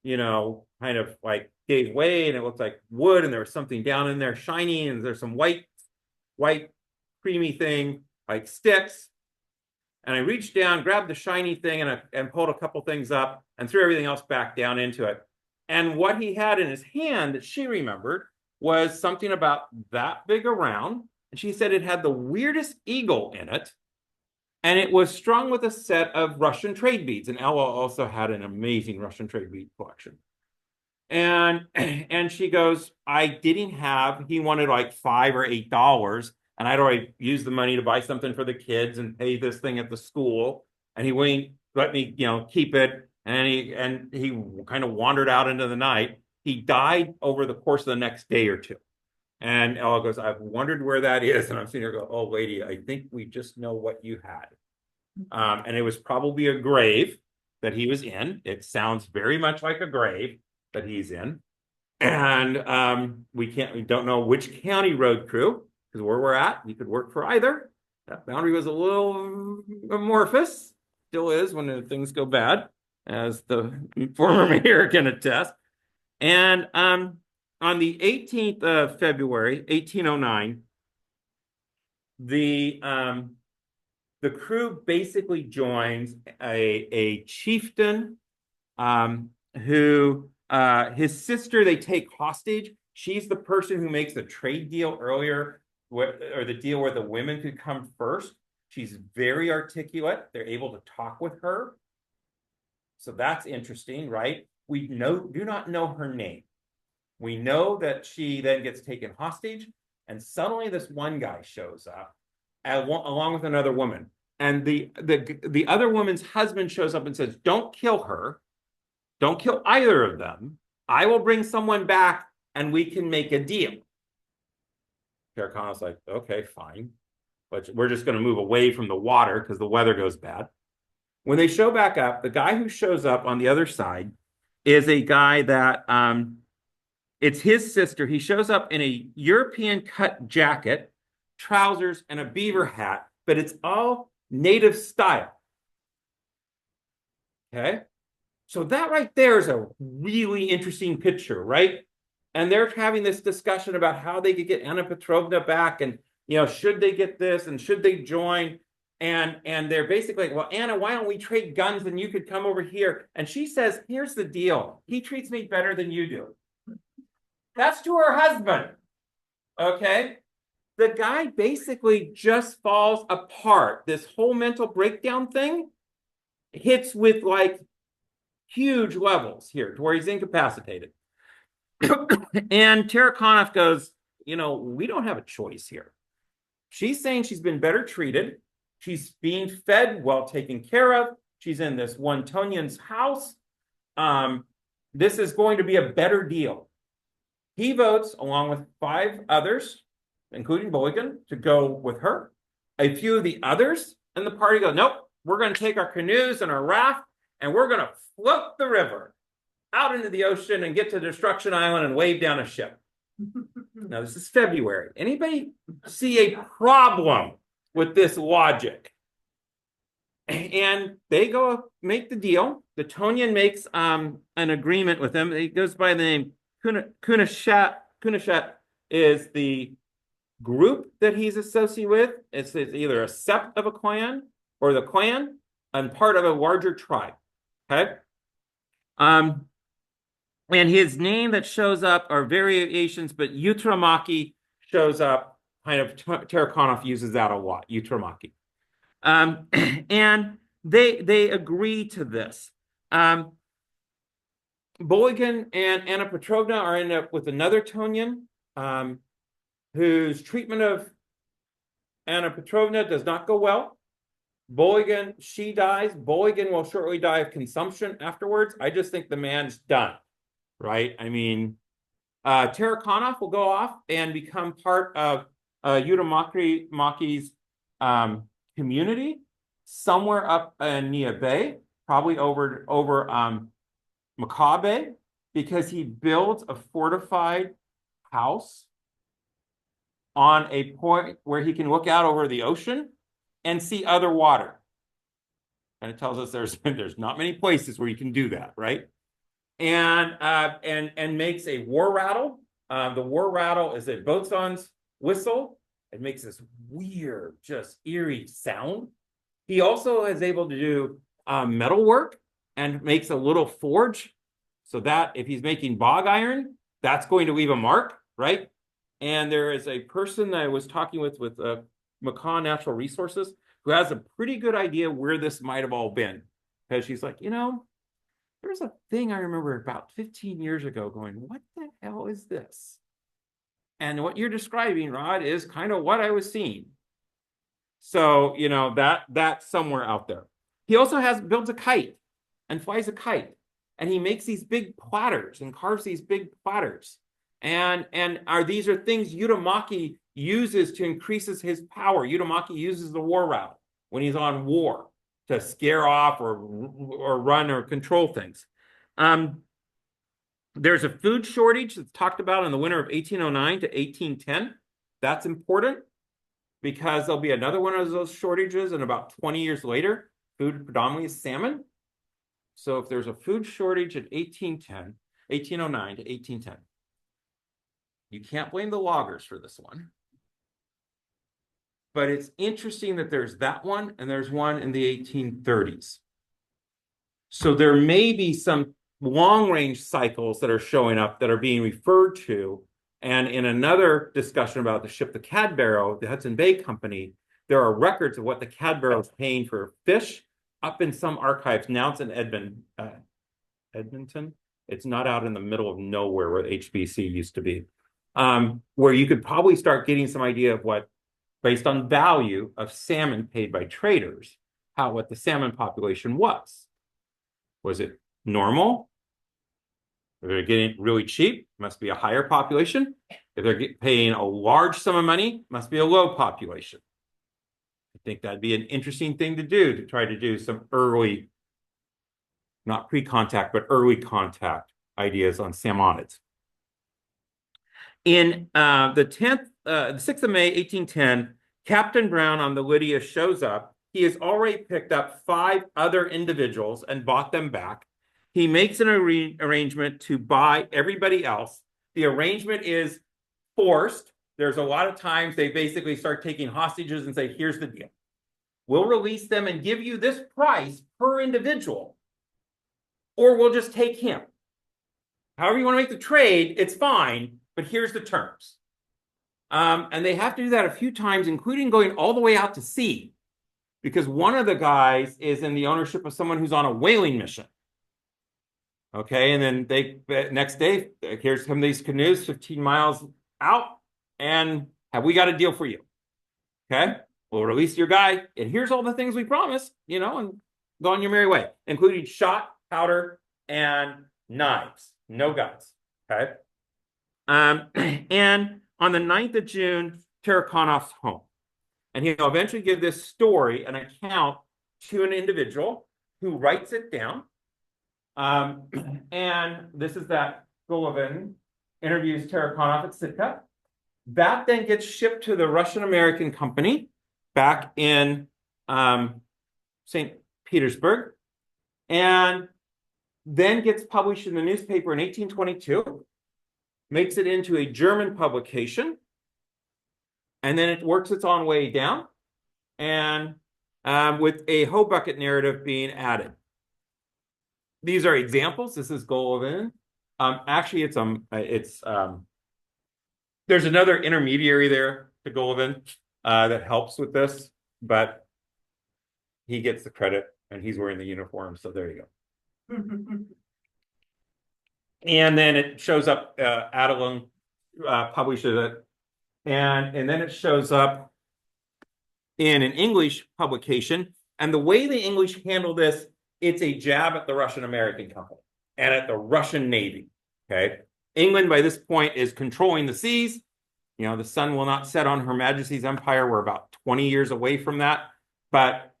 you know, kind of like gave way, and it looked like wood, and there was something down in there shiny, and there's some white creamy thing, like sticks. And I reached down, grabbed the shiny thing, and pulled a couple things up and threw everything else back down into it. And what he had in his hand that she remembered was something about that big around. And she said it had the weirdest eagle in it. And it was strung with a set of Russian trade beads. And Ella also had an amazing Russian trade bead collection. And she goes, he wanted like $5 or $8. And I'd already used the money to buy something for the kids and pay this thing at the school. And he wouldn't let me, keep it. And he kind of wandered out into the night. He died over the course of the next day or two. And Ella goes, I've wondered where that is. And I'm sitting here go, oh, lady, I think we just know what you had. And it was probably a grave that he was in. It sounds very much like a grave that he's in. And we don't know which county road crew, because where we're at, you could work for either. That boundary was a little amorphous, still is when things go bad, as the former mayor can attest. And on the 18th of February, 1809, the crew basically joins a chieftain who his sister they take hostage. She's the person who makes the trade deal earlier, or the deal where the women could come first. She's very articulate. They're able to talk with her. So that's interesting, right? We do not know her name. We know that she then gets taken hostage, and suddenly this one guy shows up along with another woman. And the other woman's husband shows up and says, don't kill her. Don't kill either of them. I will bring someone back and we can make a deal. Karakana's like, okay, fine. But we're just going to move away from the water because the weather goes bad. When they show back up, the guy who shows up on the other side is a guy that it's his sister. He shows up in a European cut jacket, trousers, and a beaver hat, but it's all native style. Okay. So that right there is a really interesting picture, right? And they're having this discussion about how they could get Anna Petrovna back and, should they get this and should they join? And they're basically like, well, Anna, why don't we trade guns and you could come over here? And she says, here's the deal. He treats me better than you do. That's to her husband. Okay. The guy basically just falls apart. This whole mental breakdown thing hits with like huge levels here to where he's incapacitated. And Tarakanov goes, we don't have a choice here. She's saying she's been better treated. She's being fed, well taken care of. She's in this one Tonyan's house. This is going to be a better deal. He votes, along with 5 others, including Boykin, to go with her. A few of the others in the party go, nope, we're going to take our canoes and our raft, and we're going to float the river out into the ocean and get to Destruction Island and wave down a ship. Now, this is February. Anybody see a problem with this logic? And they go make the deal. The Tonyan makes an agreement with them. It goes by the name Kunashet. Kunashet is the group that he's associated with. It's either a sept of a clan or the clan and part of a larger tribe. Okay. And his name that shows up are variations, but Utramaki shows up. Kind of Tarakanov uses that a lot. Utramaki. And they agree to this. Boykin and Anna Petrovna are end up with another Tonyan, whose treatment of Anna Petrovna does not go well. Boykin, she dies. Boykin will shortly die of consumption afterwards. I just think the man's done, right? I mean, Tarakanov will go off and become part of Utamaki's community somewhere up in Nia Bay, probably over Makah Bay, because he builds a fortified house on a point where he can look out over the ocean and see other water. And it tells us there's not many places where you can do that, right? And makes a war rattle. The war rattle is a boatswain's whistle. It makes this weird, just eerie sound. He also is able to do metal work and makes a little forge so that if he's making bog iron, that's going to leave a mark, right? And there is a person that I was talking with Makah Natural Resources who has a pretty good idea where this might have all been. Because she's like, there's a thing I remember about 15 years ago going, what the hell is this? And what you're describing, Rod, is kind of what I was seeing. So, that's somewhere out there. He also builds a kite and flies a kite. And he makes these big platters and carves these big platters. And these are things Utamaki uses to increases his power. Utamaki uses the war rattle when he's on war to scare off or run or control things. There's a food shortage that's talked about in the winter of 1809 to 1810. That's important because there'll be another one of those shortages, and about 20 years later, food predominantly is salmon. So if there's a food shortage in 1809 to 1810, you can't blame the loggers for this one. But it's interesting that there's that one and there's one in the 1830s. So there may be some long-range cycles that are showing up that are being referred to. And in another discussion about the ship, the Cadbarrow, the Hudson Bay Company, there are records of what the Cadbarrow is paying for fish up in some archives. Now it's in Edmonton. It's not out in the middle of nowhere where HBC used to be, where you could probably start getting some idea of what, based on value of salmon paid by traders, what the salmon population was. Was it normal? If they're getting really cheap, must be a higher population. If they're paying a large sum of money, must be a low population. I think that'd be an interesting thing to do, to try to do some early, not pre-contact, but early contact ideas on salmonids. In the 6th of May, 1810, Captain Brown on the Lydia shows up he has already picked up 5 other individuals and bought them back. He makes an arrangement to buy everybody else. The arrangement is forced. There's a lot of times they basically start taking hostages and say, here's the deal. We'll release them and give you this price per individual, or we'll just take him. However you want to make the trade, it's fine, but here's the terms. And they have to do that a few times, including going all the way out to sea, because one of the guys is in the ownership of someone who's on a whaling mission. Okay, and then next day, here's some of these canoes 15 miles out, and have we got a deal for you? Okay, we'll release your guy, and here's all the things we promised, and go on your merry way, including shot, powder, and knives. No guns. Okay. And on the 9th of June, Tarakhanov's home. And he'll eventually give this story, an account, to an individual who writes it down. And this is that Golovin interviews Tarakhanov at Sitka. That then gets shipped to the Russian-American company back in St. Petersburg, and then gets published in the newspaper in 1822, makes it into a German publication, and then it works its own way down, and with a Hoh bucket narrative being added. These are examples. This is Golovin. Actually, there's another intermediary there to Golovin that helps with this, but he gets the credit, and he's wearing the uniform, so there you go. And then it shows up, Adelung publishes it, and then it shows up in an English publication. And the way the English handle this, it's a jab at the Russian-American company and at the Russian Navy. Okay, England by this point is controlling the seas. The sun will not set on Her Majesty's empire. We're about 20 years away from that, but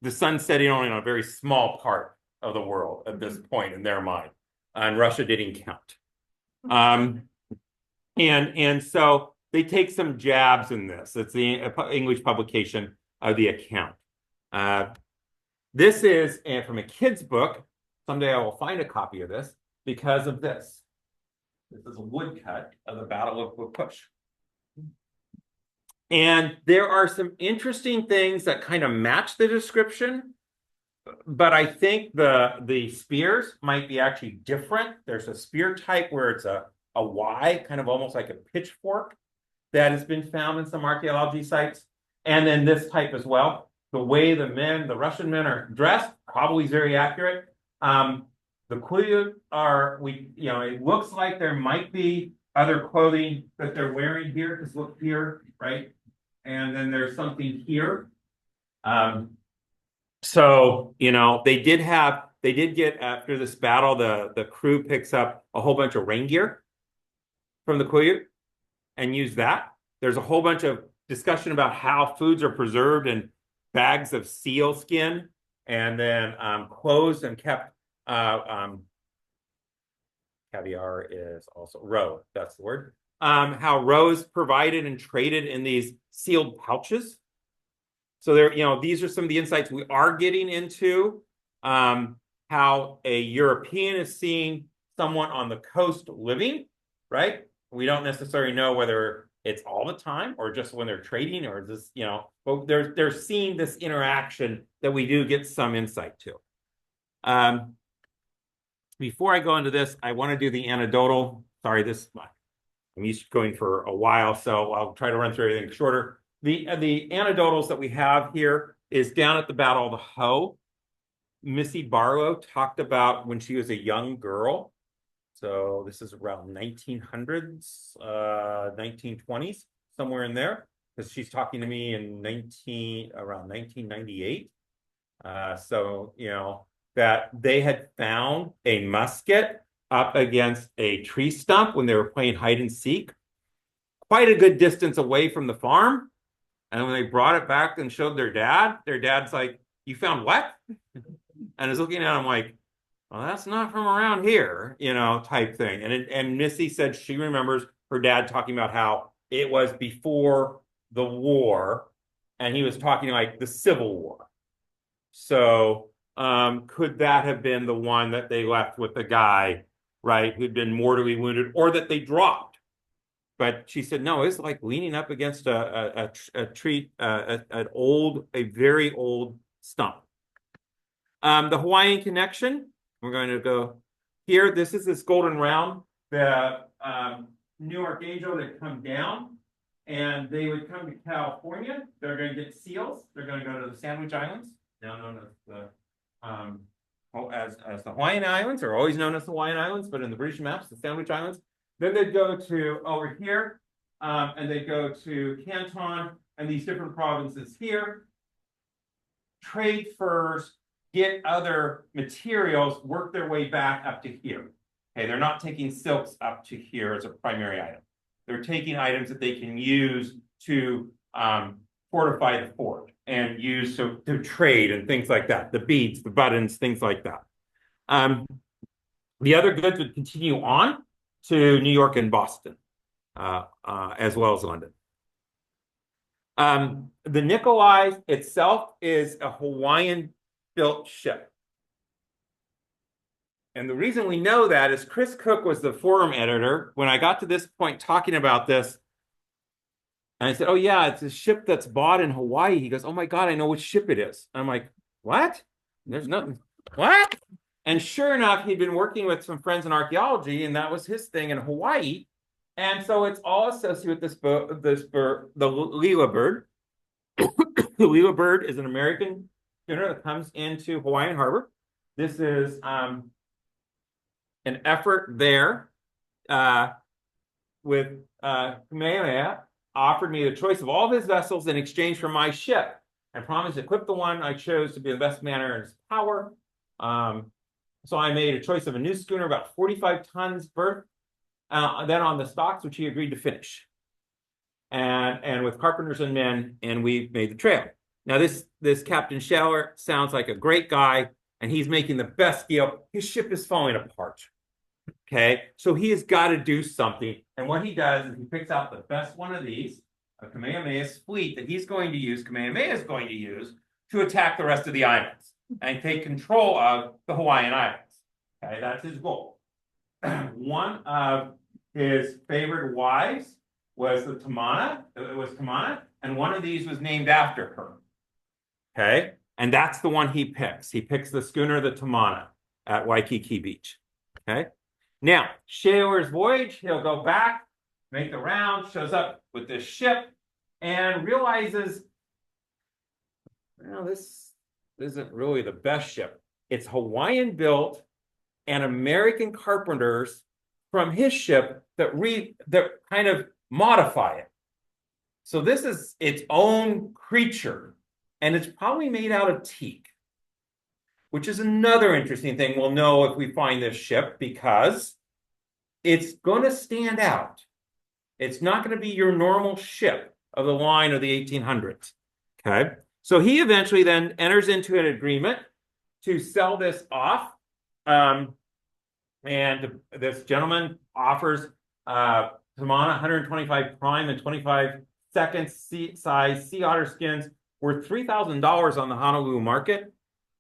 the sun's setting only on a very small part of the world at this point in their mind, and Russia didn't count. And so they take some jabs in this. It's the English publication of the account. This is from a kid's book. Someday I will find a copy of this because of this. This is a woodcut of the Battle of Wapush. And there are some interesting things that kind of match the description, but I think the spears might be actually different. There's a spear type where it's a Y, kind of almost like a pitchfork, that has been found in some archaeology sites. And then this type as well. The way the Russian men are dressed, probably is very accurate. The Quileute it looks like there might be other clothing that they're wearing here, because look here, right? And then there's something here. So, they did get, after this battle, the crew picks up a whole bunch of rain gear from the Quileute and use that. There's a whole bunch of discussion about how foods are preserved in bags of seal skin, and then closed and kept. Caviar is also roe. That's the word. How roe is provided and traded in these sealed pouches. So these are some of the insights we are getting into. How a European is seeing someone on the coast living, right? We don't necessarily know whether it's all the time or just when they're trading, or just, but they're seeing this interaction that we do get some insight to. Before I go into this, I want to do the anecdotal. Sorry, I'm used to going for a while, so I'll try to run through everything shorter. The anecdotals that we have here is down at the Battle of the Hoh. Missy Barlow talked about when she was a young girl. So this is around 1900s, 1920s, somewhere in there, because she's talking to me in around 1998. That they had found a musket up against a tree stump when they were playing hide and seek, quite a good distance away from the farm. And when they brought it back and showed their dad's like, "You found what?" And is looking at him like, "Well, that's not from around here," type thing. And Missy said she remembers her dad talking about how it was before the war, And he was talking like the Civil War. So could that have been the one that they left with the guy, right, who'd been mortally wounded, or that they dropped? But she said, no, it's like leaning up against a tree, a very old stump. The Hawaiian connection, we're going to go here. This is this golden round, the New Archangel that come down, and they would come to California. They're going to get seals. They're going to go to the Sandwich Islands, now known as the Hawaiian Islands, are always known as the Hawaiian Islands, but in the British maps, the Sandwich Islands. Then they'd go to over here, and they'd go to Canton and these different provinces here, trade furs, get other materials, work their way back up to here. Okay, they're not taking silks up to here as a primary item. They're taking items that they can use to fortify the fort and use to trade and things like that. The beads, the buttons, things like that. The other goods would continue on to New York and Boston, as well as London. The Nikolai itself is a Hawaiian-built ship. And the reason we know that is Chris Cook was the forum editor when I got to this point talking about this. And I said, oh, yeah, it's a ship that's bought in Hawaii. He goes, oh, my God, I know which ship it is. And I'm like, what? There's nothing. What? And sure enough, he'd been working with some friends in archaeology, and that was his thing in Hawaii. And so it's all associated with this bird, the Lila bird. The Lila bird is an American schooner that comes into Hawaiian Harbor. This is an effort there with Kamehameha offered me the choice of all of his vessels in exchange for my ship. I promised to equip the one I chose to be the best manner in his power. So I made a choice of a new schooner, about 45 tons berth, then on the stocks, which he agreed to finish. And with carpenters and men, and we made the trail. Now this Captain Scheller sounds like a great guy, and he's making the best deal. His ship is falling apart. Okay, so he has got to do something. And what he does is he picks out the best one of these, a Kamehameha's fleet that he's going to use, Kamehameha is going to use to attack the rest of the islands and take control of the Hawaiian Islands. Okay, that's his goal. One of his favorite wives was the Tamana. It was Tamana, and one of these was named after her. Okay, and that's the one he picks. He picks the schooner, the Tamana, at Waikiki Beach. Okay. Now, Shaler's voyage, he'll go back, make the round, shows up with this ship, and realizes, well, this isn't really the best ship. It's Hawaiian built and American carpenters from his ship that kind of modify it. So this is its own creature, and it's probably made out of teak, which is another interesting thing we'll know if we find this ship, because it's going to stand out. It's not going to be your normal ship of the line of the 1800s. Okay, so he eventually then enters into an agreement to sell this off. And this gentleman offers Tamana 125 prime and 25 second size sea otter skins worth $3,000 on the Honolulu market.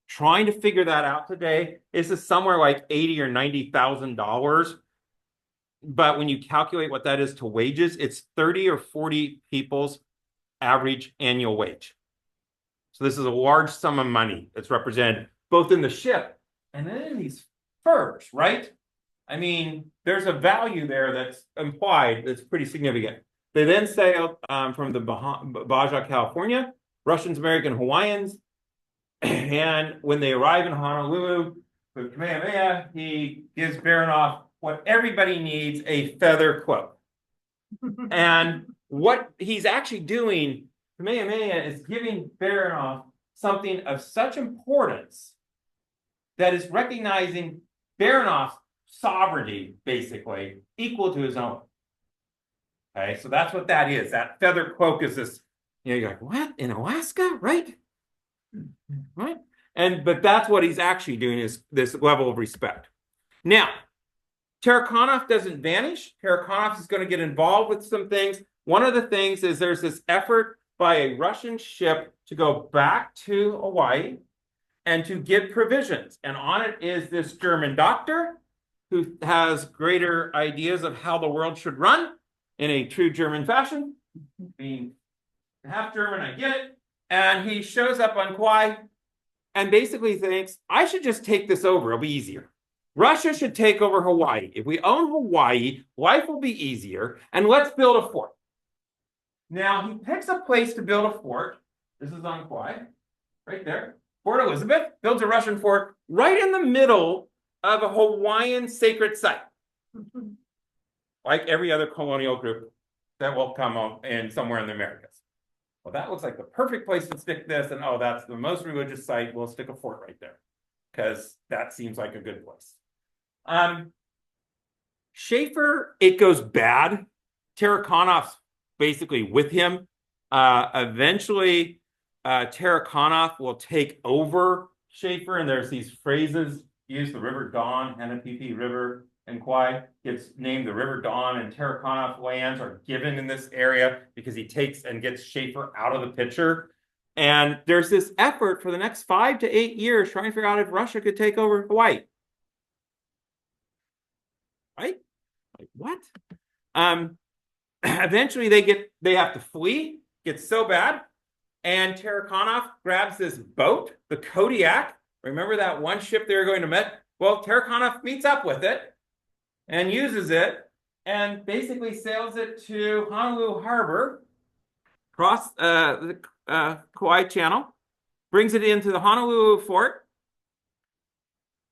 Trying to figure that out today. This is somewhere like $80,000 or $90,000. But when you calculate what that is to wages, it's 30 or 40 people's average annual wage. So this is a large sum of money that's represented both in the ship and then in these furs, right? I mean, there's a value there that's implied that's pretty significant. They then sail from the Baja, California, Russians, American, Hawaiians. And when they arrive in Honolulu with Kamehameha, he gives Baranoff what everybody needs, a feather cloak. And what he's actually doing, Kamehameha is giving Baranoff something of such importance that is recognizing Baranoff's sovereignty, basically, equal to his own. Okay, so that's what that is. That feather cloak is this, you're like, what? In Alaska, right? Right? But that's what he's actually doing, is this level of respect. Now, Tarakanov doesn't vanish. Tarakanov is going to get involved with some things. One of the things is there's this effort by a Russian ship to go back to Hawaii and to get provisions. And on it is this German doctor who has greater ideas of how the world should run in a true German fashion. Being half German, I get it. And he shows up on Kauai and basically thinks, I should just take this over. It'll be easier. Russia should take over Hawaii. If we own Hawaii, life will be easier. And let's build a fort. Now, he picks a place to build a fort. This is on Kauai, right there. Fort Elizabeth builds a Russian fort right in the middle of a Hawaiian sacred site. Like every other colonial group that will come in somewhere in the Americas. Well, that looks like the perfect place to stick this. And oh, that's the most religious site. We'll stick a fort right there because that seems like a good place. Schaefer, it goes bad. Tarakanov's basically with him. Eventually, Tarakanov will take over Schaefer, and there's these phrases used, the River Dawn, Hanapipi River, and Kauai gets named the River Dawn, and Tarakanov lands are given in this area because he takes and gets Schaefer out of the picture. And there's this effort for the next 5 to 8 years trying to figure out if Russia could take over Hawaii. Right? Like what? Eventually they have to flee, gets so bad, and Tarakanov grabs this boat, the Kodiak. Remember that one ship they were going to meet? Well, Tarakanov meets up with it and uses it and basically sails it to Honolulu Harbor, across the Kauai Channel, brings it into the Honolulu fort,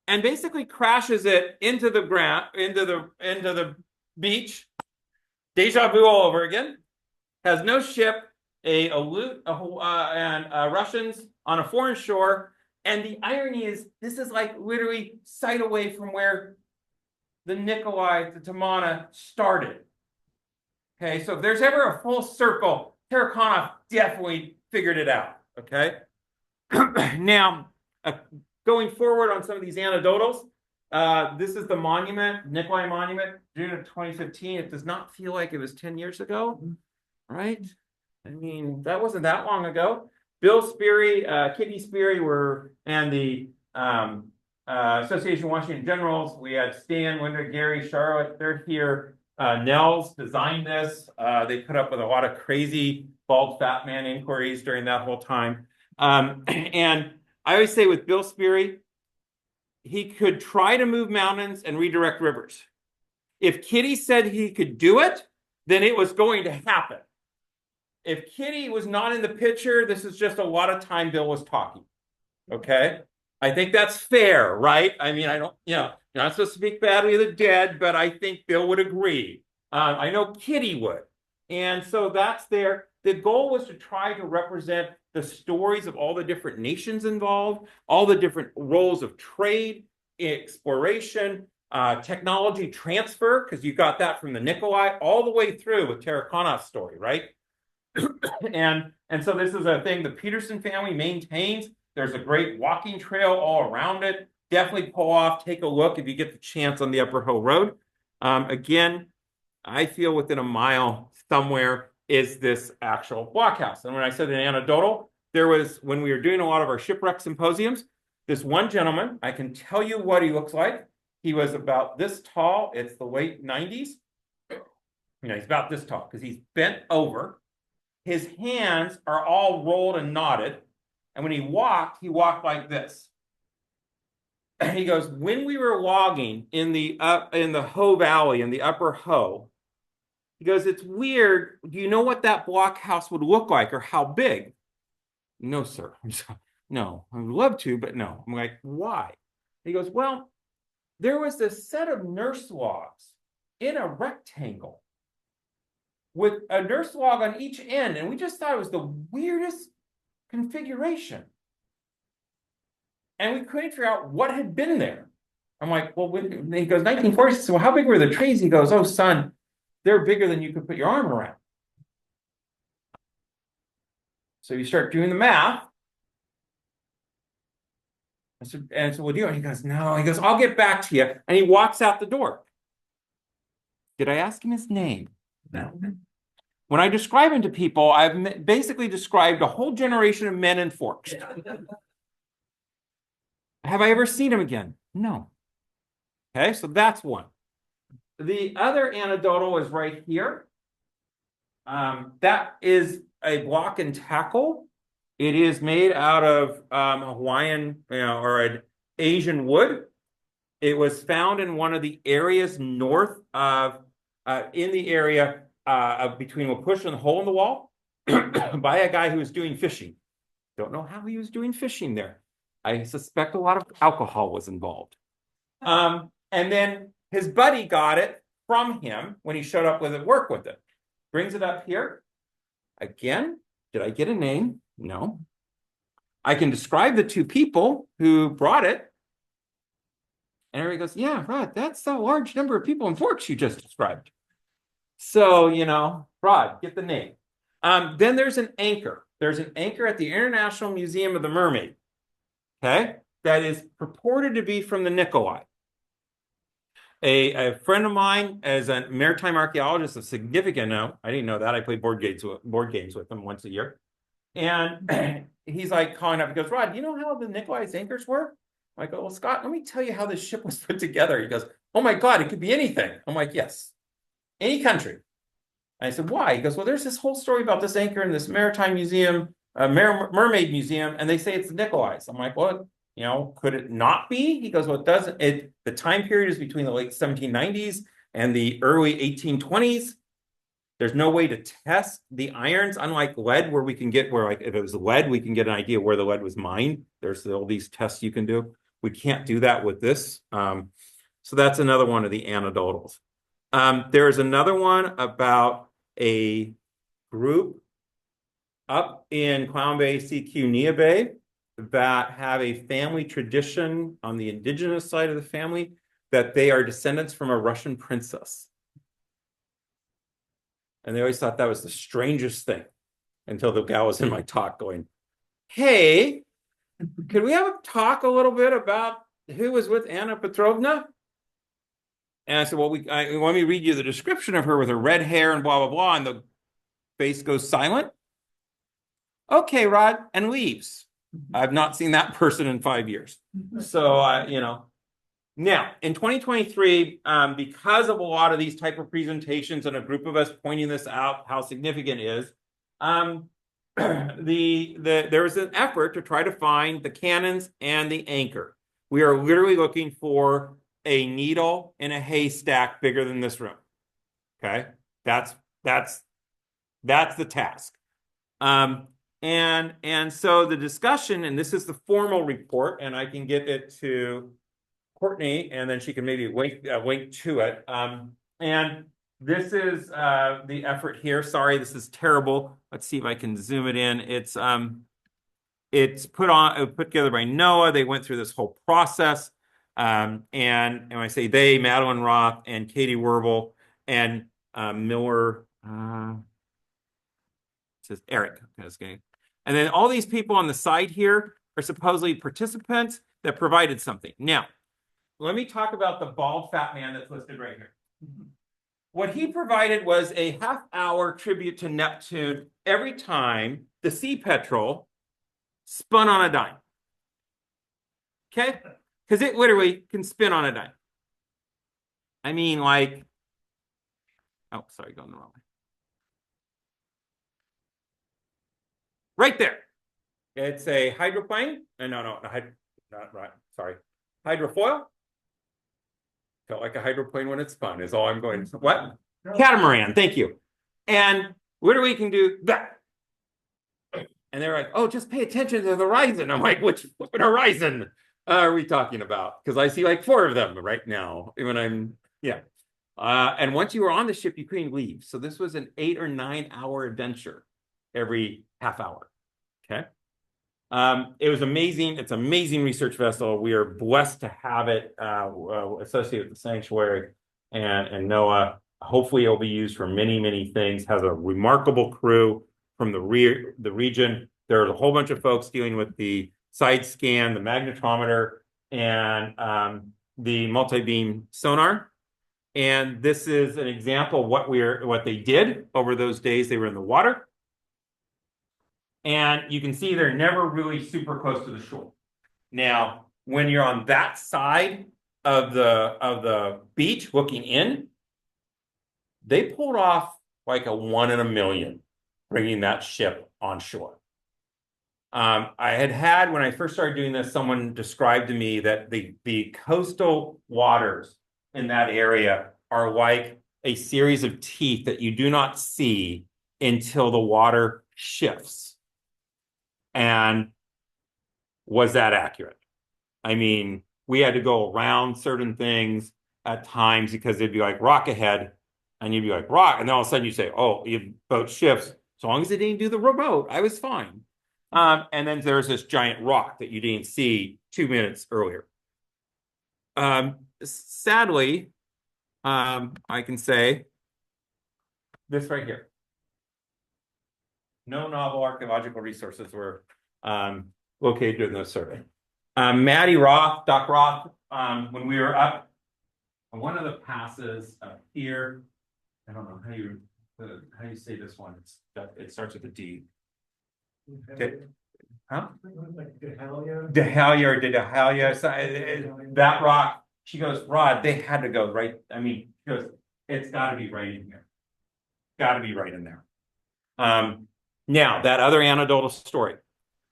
and basically crashes it into the ground, into the beach. Deja vu all over again. Has no ship, and Russians on a foreign shore. And the irony is, this is like literally sight away from where the Nikolai, the Tamana started. Okay, so if there's ever a full circle, Tarakanov definitely figured it out. Okay, now going forward on some of these anecdotals, this is the monument, Nikolai Monument, June of 2015. It does not feel like it was 10 years ago, right? I mean, that wasn't that long ago. Bill Sperry, Kitty Sperry and the Association of Washington Generals. We had Stan, Linda, Gary, Charlotte. They're here. Nels designed this. They put up with a lot of crazy bald fat man inquiries during that whole time. And I always say with Bill Sperry, he could try to move mountains and redirect rivers. If Kitty said he could do it, then it was going to happen. If Kitty was not in the picture, this is just a lot of time Bill was talking. Okay? I think that's fair, right? I mean, I don't, you're not supposed to speak badly of the dead, but I think Bill would agree. I know Kitty would. And so that's there. The goal was to try to represent the stories of all the different nations involved, all the different roles of trade, exploration, technology transfer, because you got that from the Nikolai all the way through with Tarakanov's story, right? and so this is a thing the Peterson family maintains. There's a great walking trail all around it. Definitely pull off, take a look if you get the chance on the Upper Hoh Road. Again, I feel within a mile somewhere is this actual blockhouse. And when I said an anecdotal, there was, when we were doing a lot of our shipwreck symposiums, this one gentleman, I can tell you what he looks like. He was about this tall. It's the late 90s. He's about this tall because he's bent over. His hands are all rolled and knotted. And when he walked like this. And he goes, when we were logging in the Hoh Valley, in the Upper Hoh, he goes, it's weird. Do you know what that blockhouse would look like or how big? No, sir. No, I would love to, but no. I'm like, why? He goes, well, there was this set of nurse logs in a rectangle with a nurse log on each end. And we just thought it was the weirdest configuration. And we couldn't figure out what had been there. I'm like, well, he goes, 1940s. So how big were the trees? He goes, oh, son, they're bigger than you could put your arm around. So you start doing the math. And so we'll do it. He goes, no. He goes, I'll get back to you. And he walks out the door. Did I ask him his name? No. When I describe him to people, I've basically described a whole generation of men in forks. Have I ever seen him again? No. Okay, so that's one. The other anecdotal is right here. That is a block and tackle. It is made out of Hawaiian, or an Asian wood. It was found in one of the areas north of, in the area of between Wapush and the Hole in the Wall by a guy who was doing fishing. Don't know how he was doing fishing there. I suspect a lot of alcohol was involved. And then his buddy got it from him when he showed up with it, work with it. Brings it up here. Again, did I get a name? No. I can describe the two people who brought it. And everybody goes, yeah, right, that's a large number of people in forks you just described. So, Rod, get the name. Then there's an anchor. There's an anchor at the International Museum of the Mermaid. Okay, that is purported to be from the Nikolai. A friend of mine is a maritime archaeologist of significant note. I didn't know that. I played board games with him once a year. And he's like calling up, he goes, Rod, do you know how the Nikolai's anchors were? I go, well, Scott, let me tell you how this ship was put together. He goes, oh my God, it could be anything. I'm like, yes, any country. And I said, why? He goes, well, there's this whole story about this anchor in this maritime museum, mermaid museum, and they say it's the Nikolai's. I'm like, well, could it not be? He goes, well, it doesn't. The time period is between the late 1790s and the early 1820s. There's no way to test the irons, unlike lead, where we can get like if it was lead, we can get an idea where the lead was mined. There's all these tests you can do. We can't do that with this. So that's another one of the anecdotals. There's another one about a group up in Clown Bay, CQ Nia Bay, that have a family tradition on the indigenous side of the family that they are descendants from a Russian princess. And they always thought that was the strangest thing until the gal was in my talk going, hey, could we have a talk a little bit about who was with Anna Petrovna? And I said, well, let me read you the description of her with her red hair and blah, blah, blah. And the face goes silent. Okay, Rod, and leaves. I've not seen that person in 5 years. So, now in 2023, because of a lot of these type of presentations and a group of us pointing this out, how significant it is, there was an effort to try to find the cannons and the anchor. We are literally looking for a needle in a haystack bigger than this room. Okay, that's the task. And so the discussion, and this is the formal report, and I can get it to Courtney, and then she can maybe link to it. And this is the effort here. Sorry, this is terrible. Let's see if I can zoom it in. It's put together by NOAA. They went through this whole process. And when I say they, Madeline Roth and Katie Wrubel and Miller, it says Eric. And then all these people on the side here are supposedly participants that provided something. Now, let me talk about the bald fat man that's listed right here. What he provided was a half-hour tribute to Neptune every time the sea petrel spun on a dime. Okay? Because it literally can spin on a dime. I mean, like, oh, sorry, going the wrong way. Right there. It's a hydroplane. Not right. Sorry. Hydrofoil. Felt like a hydroplane when it spun is all I'm going to. What? Catamaran. Thank you. And literally you can do that. And they're like, oh, just pay attention to the horizon. I'm like, which horizon are we talking about? Because I see like 4 of them right now when I'm, yeah. And once you were on the ship, you couldn't leave. So this was an 8 or 9 hour adventure every half hour. Okay. It was amazing. It's an amazing research vessel. We are blessed to have it associated with the sanctuary and NOAA. Hopefully it'll be used for many, many things. Has a remarkable crew from the region. There's a whole bunch of folks dealing with the side scan, the magnetometer, and the multi-beam sonar. And this is an example of what they did over those days they were in the water. And you can see they're never really super close to the shore. Now, when you're on that side of the beach looking in, they pulled off like a 1 in a million bringing that ship on shore. I had, when I first started doing this, someone described to me that the coastal waters in that area are like a series of teeth that you do not see until the water shifts. And was that accurate? I mean, we had to go around certain things at times because they'd be like rock ahead, and you'd be like rock, and then all of a sudden you say, oh, your boat shifts. As long as it didn't do the remote, I was fine. And then there's this giant rock that you didn't see 2 minutes earlier. Sadly, I can say this right here. No novel archaeological resources were located in this survey. Maddie Roth, Doc Roth, when we were up on one of the passes up here, I don't know how you say this one. It starts with a D. Huh? Like Dehalia. Dehalia or Dehalia. So, that rock, she goes, Rod, they had to go right. I mean, she goes, it's got to be right in here. Got to be right in there. Now, that other anecdotal story.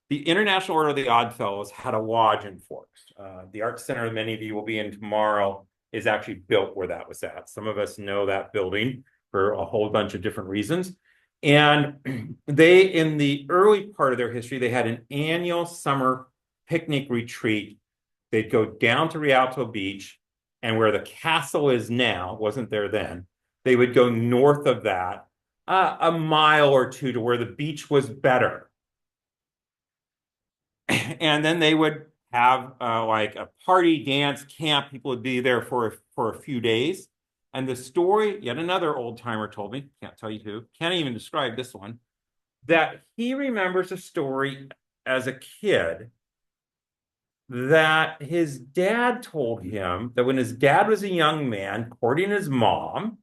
The International Order of the Oddfellows had a lodge in Forks. The Art Center that many of you will be in tomorrow is actually built where that was at. Some of us know that building for a whole bunch of different reasons. And they, in the early part of their history, they had an annual summer picnic retreat. They'd go down to Rialto Beach, and where the castle is now, wasn't there then, they would go north of that, a mile or two to where the beach was better. And then they would have like a party, dance, camp. People would be there for a few days. And the story, yet another old timer told me, can't tell you who, can't even describe this one, that he remembers a story as a kid that his dad told him that when his dad was a young man courting his mom,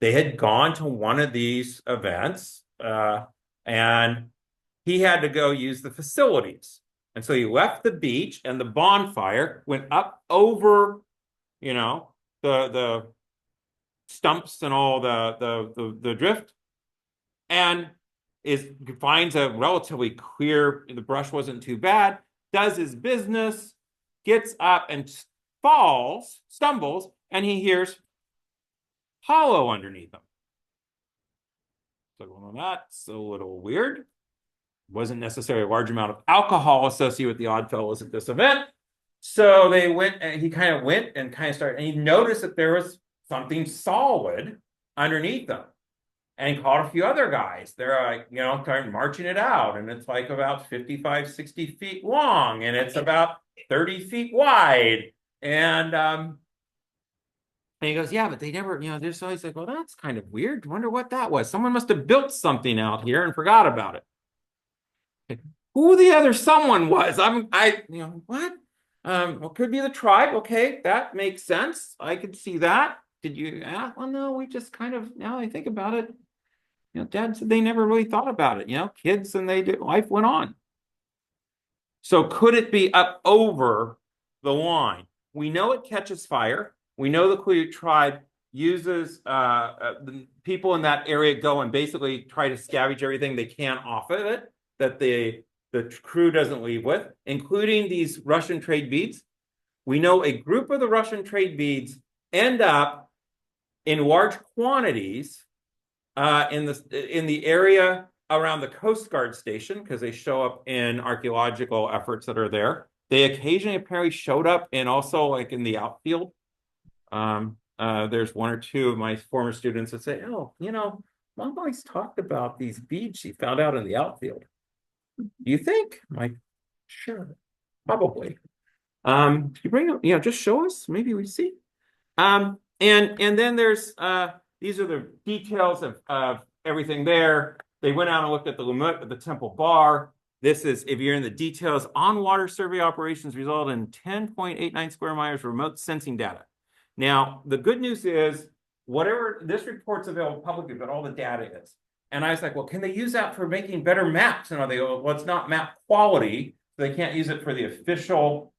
they had gone to one of these events and he had to go use the facilities. And so he left the beach and the bonfire, went up over, you know, the stumps and all the drift, and finds a relatively clear, the brush wasn't too bad, does his business, gets up and stumbles, and he hears hollow underneath him. So, well, that's a little weird. Wasn't necessarily a large amount of alcohol associated with the Oddfellows at this event. So they went, and he kind of went and kind of started, and he noticed that there was something solid underneath them. And he called a few other guys. They're like, you know, kind of marching it out. And it's like about 55, 60 feet long. And it's about 30 feet wide. And he goes, yeah, but they never, you know, there's always like, well, that's kind of weird. Wonder what that was. Someone must have built something out here and forgot about it. Who the other someone was? You know, what? Well, could be the tribe. Okay, that makes sense. I could see that. Did you? Well, no, we just kind of, now I think about it, you know, Dad said they never really thought about it. You know, kids and life went on. So could it be up over the line? We know it catches fire. We know the Quileute tribe uses the people in that area go and basically try to scavenge everything they can off of it that the crew doesn't leave with, including these Russian trade beads. We know a group of the Russian trade beads end up in large quantities in the area around the Coast Guard station, because they show up in archaeological efforts that are there. They occasionally apparently showed up and also like in the outfield. There's one or two of my former students that say, oh, you know, Mom always talked about these beads she found out in the outfield. Do you think? I'm like, sure, probably. You bring up, you know, just show us, maybe we see. And then there's these are the details of everything there. They went out and looked at the Lumut at the Temple Bar. This is, if you're in the details, on-water survey operations result in 10.89 square miles remote sensing data. Now, the good news is whatever, this report's available publicly, but all the data is. And I was like, well, can they use that for making better maps? And they go, well, it's not map quality, so they can't use it for the official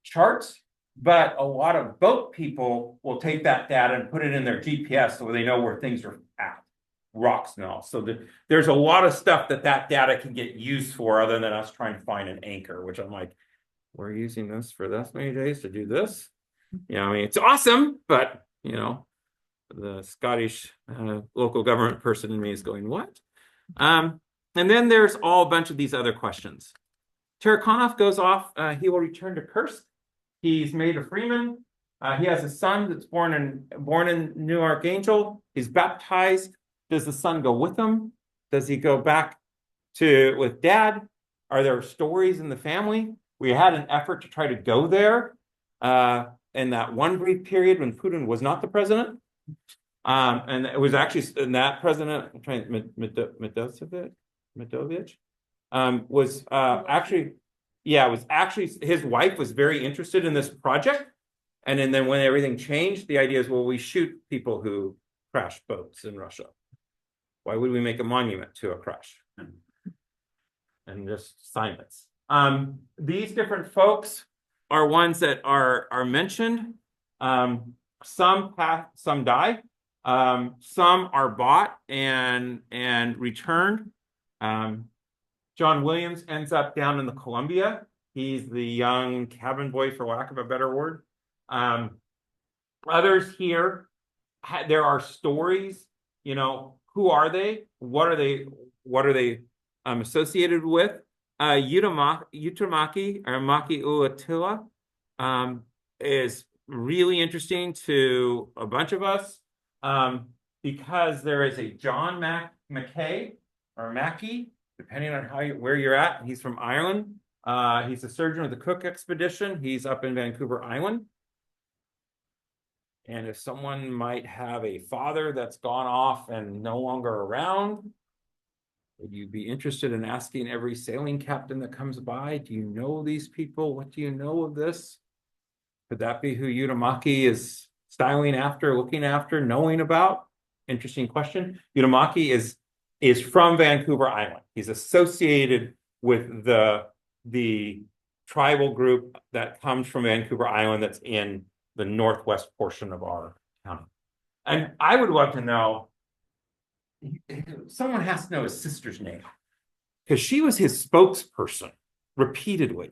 charts. But a lot of boat people will take that data and put it in their GPS so they know where things are at, rocks and all. So there's a lot of stuff that data can get used for other than us trying to find an anchor, which I'm like, we're using this for this many days to do this. I mean, it's awesome, but the Scottish local government person in me is going, what? And then there's all a bunch of these other questions. Tarakanov goes off. He will return to Kursk. He's made a freeman. He has a son that's born in New Archangel. He's baptized. Does the son go with him? Does he go back with dad? Are there stories in the family? We had an effort to try to go there in that one brief period when Putin was not the president. And it was actually in that president, Medovich, was actually, yeah, it was actually, his wife was very interested in this project. And then when everything changed, the idea is, well, we shoot people who crash boats in Russia. Why would we make a monument to a crash? And just silence. These different folks are ones that are mentioned. Some die. Some are bought and returned. John Williams ends up down in the Columbia. He's the young cabin boy, for lack of a better word. Others here, there are stories. Who are they? What are they associated with? Utamaki or Maki Uatila is really interesting to a bunch of us because there is a John Mackay or Mackie, depending on where you're at. He's from Ireland. He's a surgeon with the Cook expedition. He's up in Vancouver Island. And if someone might have a father that's gone off and no longer around, would you be interested in asking every sailing captain that comes by, do you know these people? What do you know of this? Could that be who Utamaki is styling after, looking after, knowing about? Interesting question. Utamaki is from Vancouver Island. He's associated with the tribal group that comes from Vancouver Island that's in the northwest portion of our county. And I would love to know, someone has to know his sister's name, because she was his spokesperson repeatedly.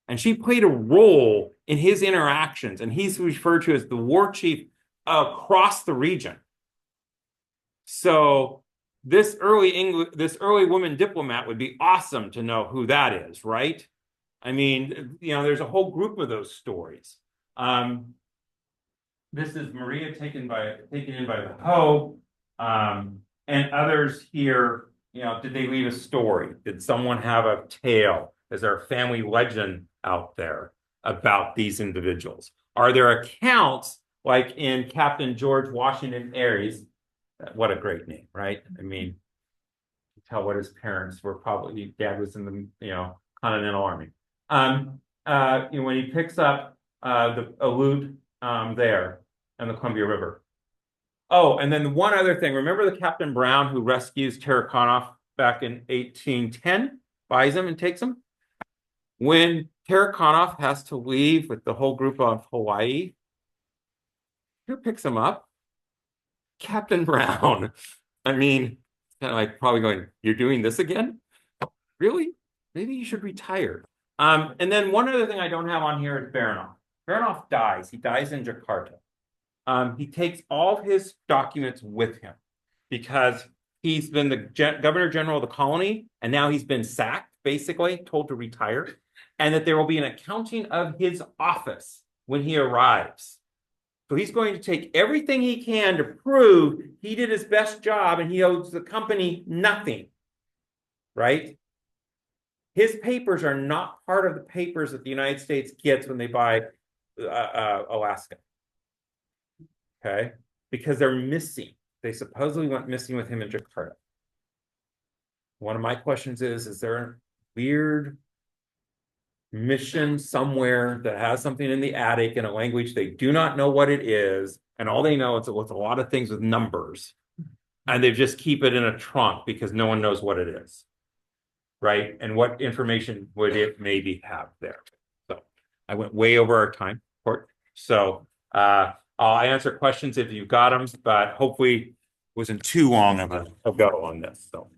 And she played a role in his interactions, and he's referred to as the war chief across the region. So this early woman diplomat would be awesome to know who that is, right? I mean, there's a whole group of those stories. This is Maria taken in by the Hoh, and others here. Did they leave a story? Did someone have a tale? Is there a family legend out there about these individuals? Are there accounts like in Captain George Washington Aries? What a great name, right? I mean, you tell what his parents were probably. Dad was in the Continental Army. When he picks up the Quileute there in the Columbia River. Oh, and then one other thing. Remember the Captain Brown who rescues Tarakanov back in 1810, buys him and takes him? When Tarakanov has to leave with the whole group of Hawaii, who picks him up? Captain Brown. I mean, kind of like probably going, you're doing this again? Really? Maybe you should retire. And then one other thing I don't have on here is Baranov. Baranov dies. He dies in Jakarta. He takes all of his documents with him because he's been the governor general of the colony, and now he's been sacked, basically, told to retire, and that there will be an accounting of his office when he arrives. So he's going to take everything he can to prove he did his best job and he owes the company nothing, right? His papers are not part of the papers that the United States gets when they buy Alaska. Okay, because they're missing. They supposedly went missing with him in Jakarta. One of my questions is there a weird mission somewhere that has something in the attic in a language they do not know what it is, and all they know is it was a lot of things with numbers, and they just keep it in a trunk because no one knows what it is, right? And what information would it maybe have there? So I went way over our time, Court. So I'll answer questions if you've got them, but hopefully wasn't too long of a go on this. So.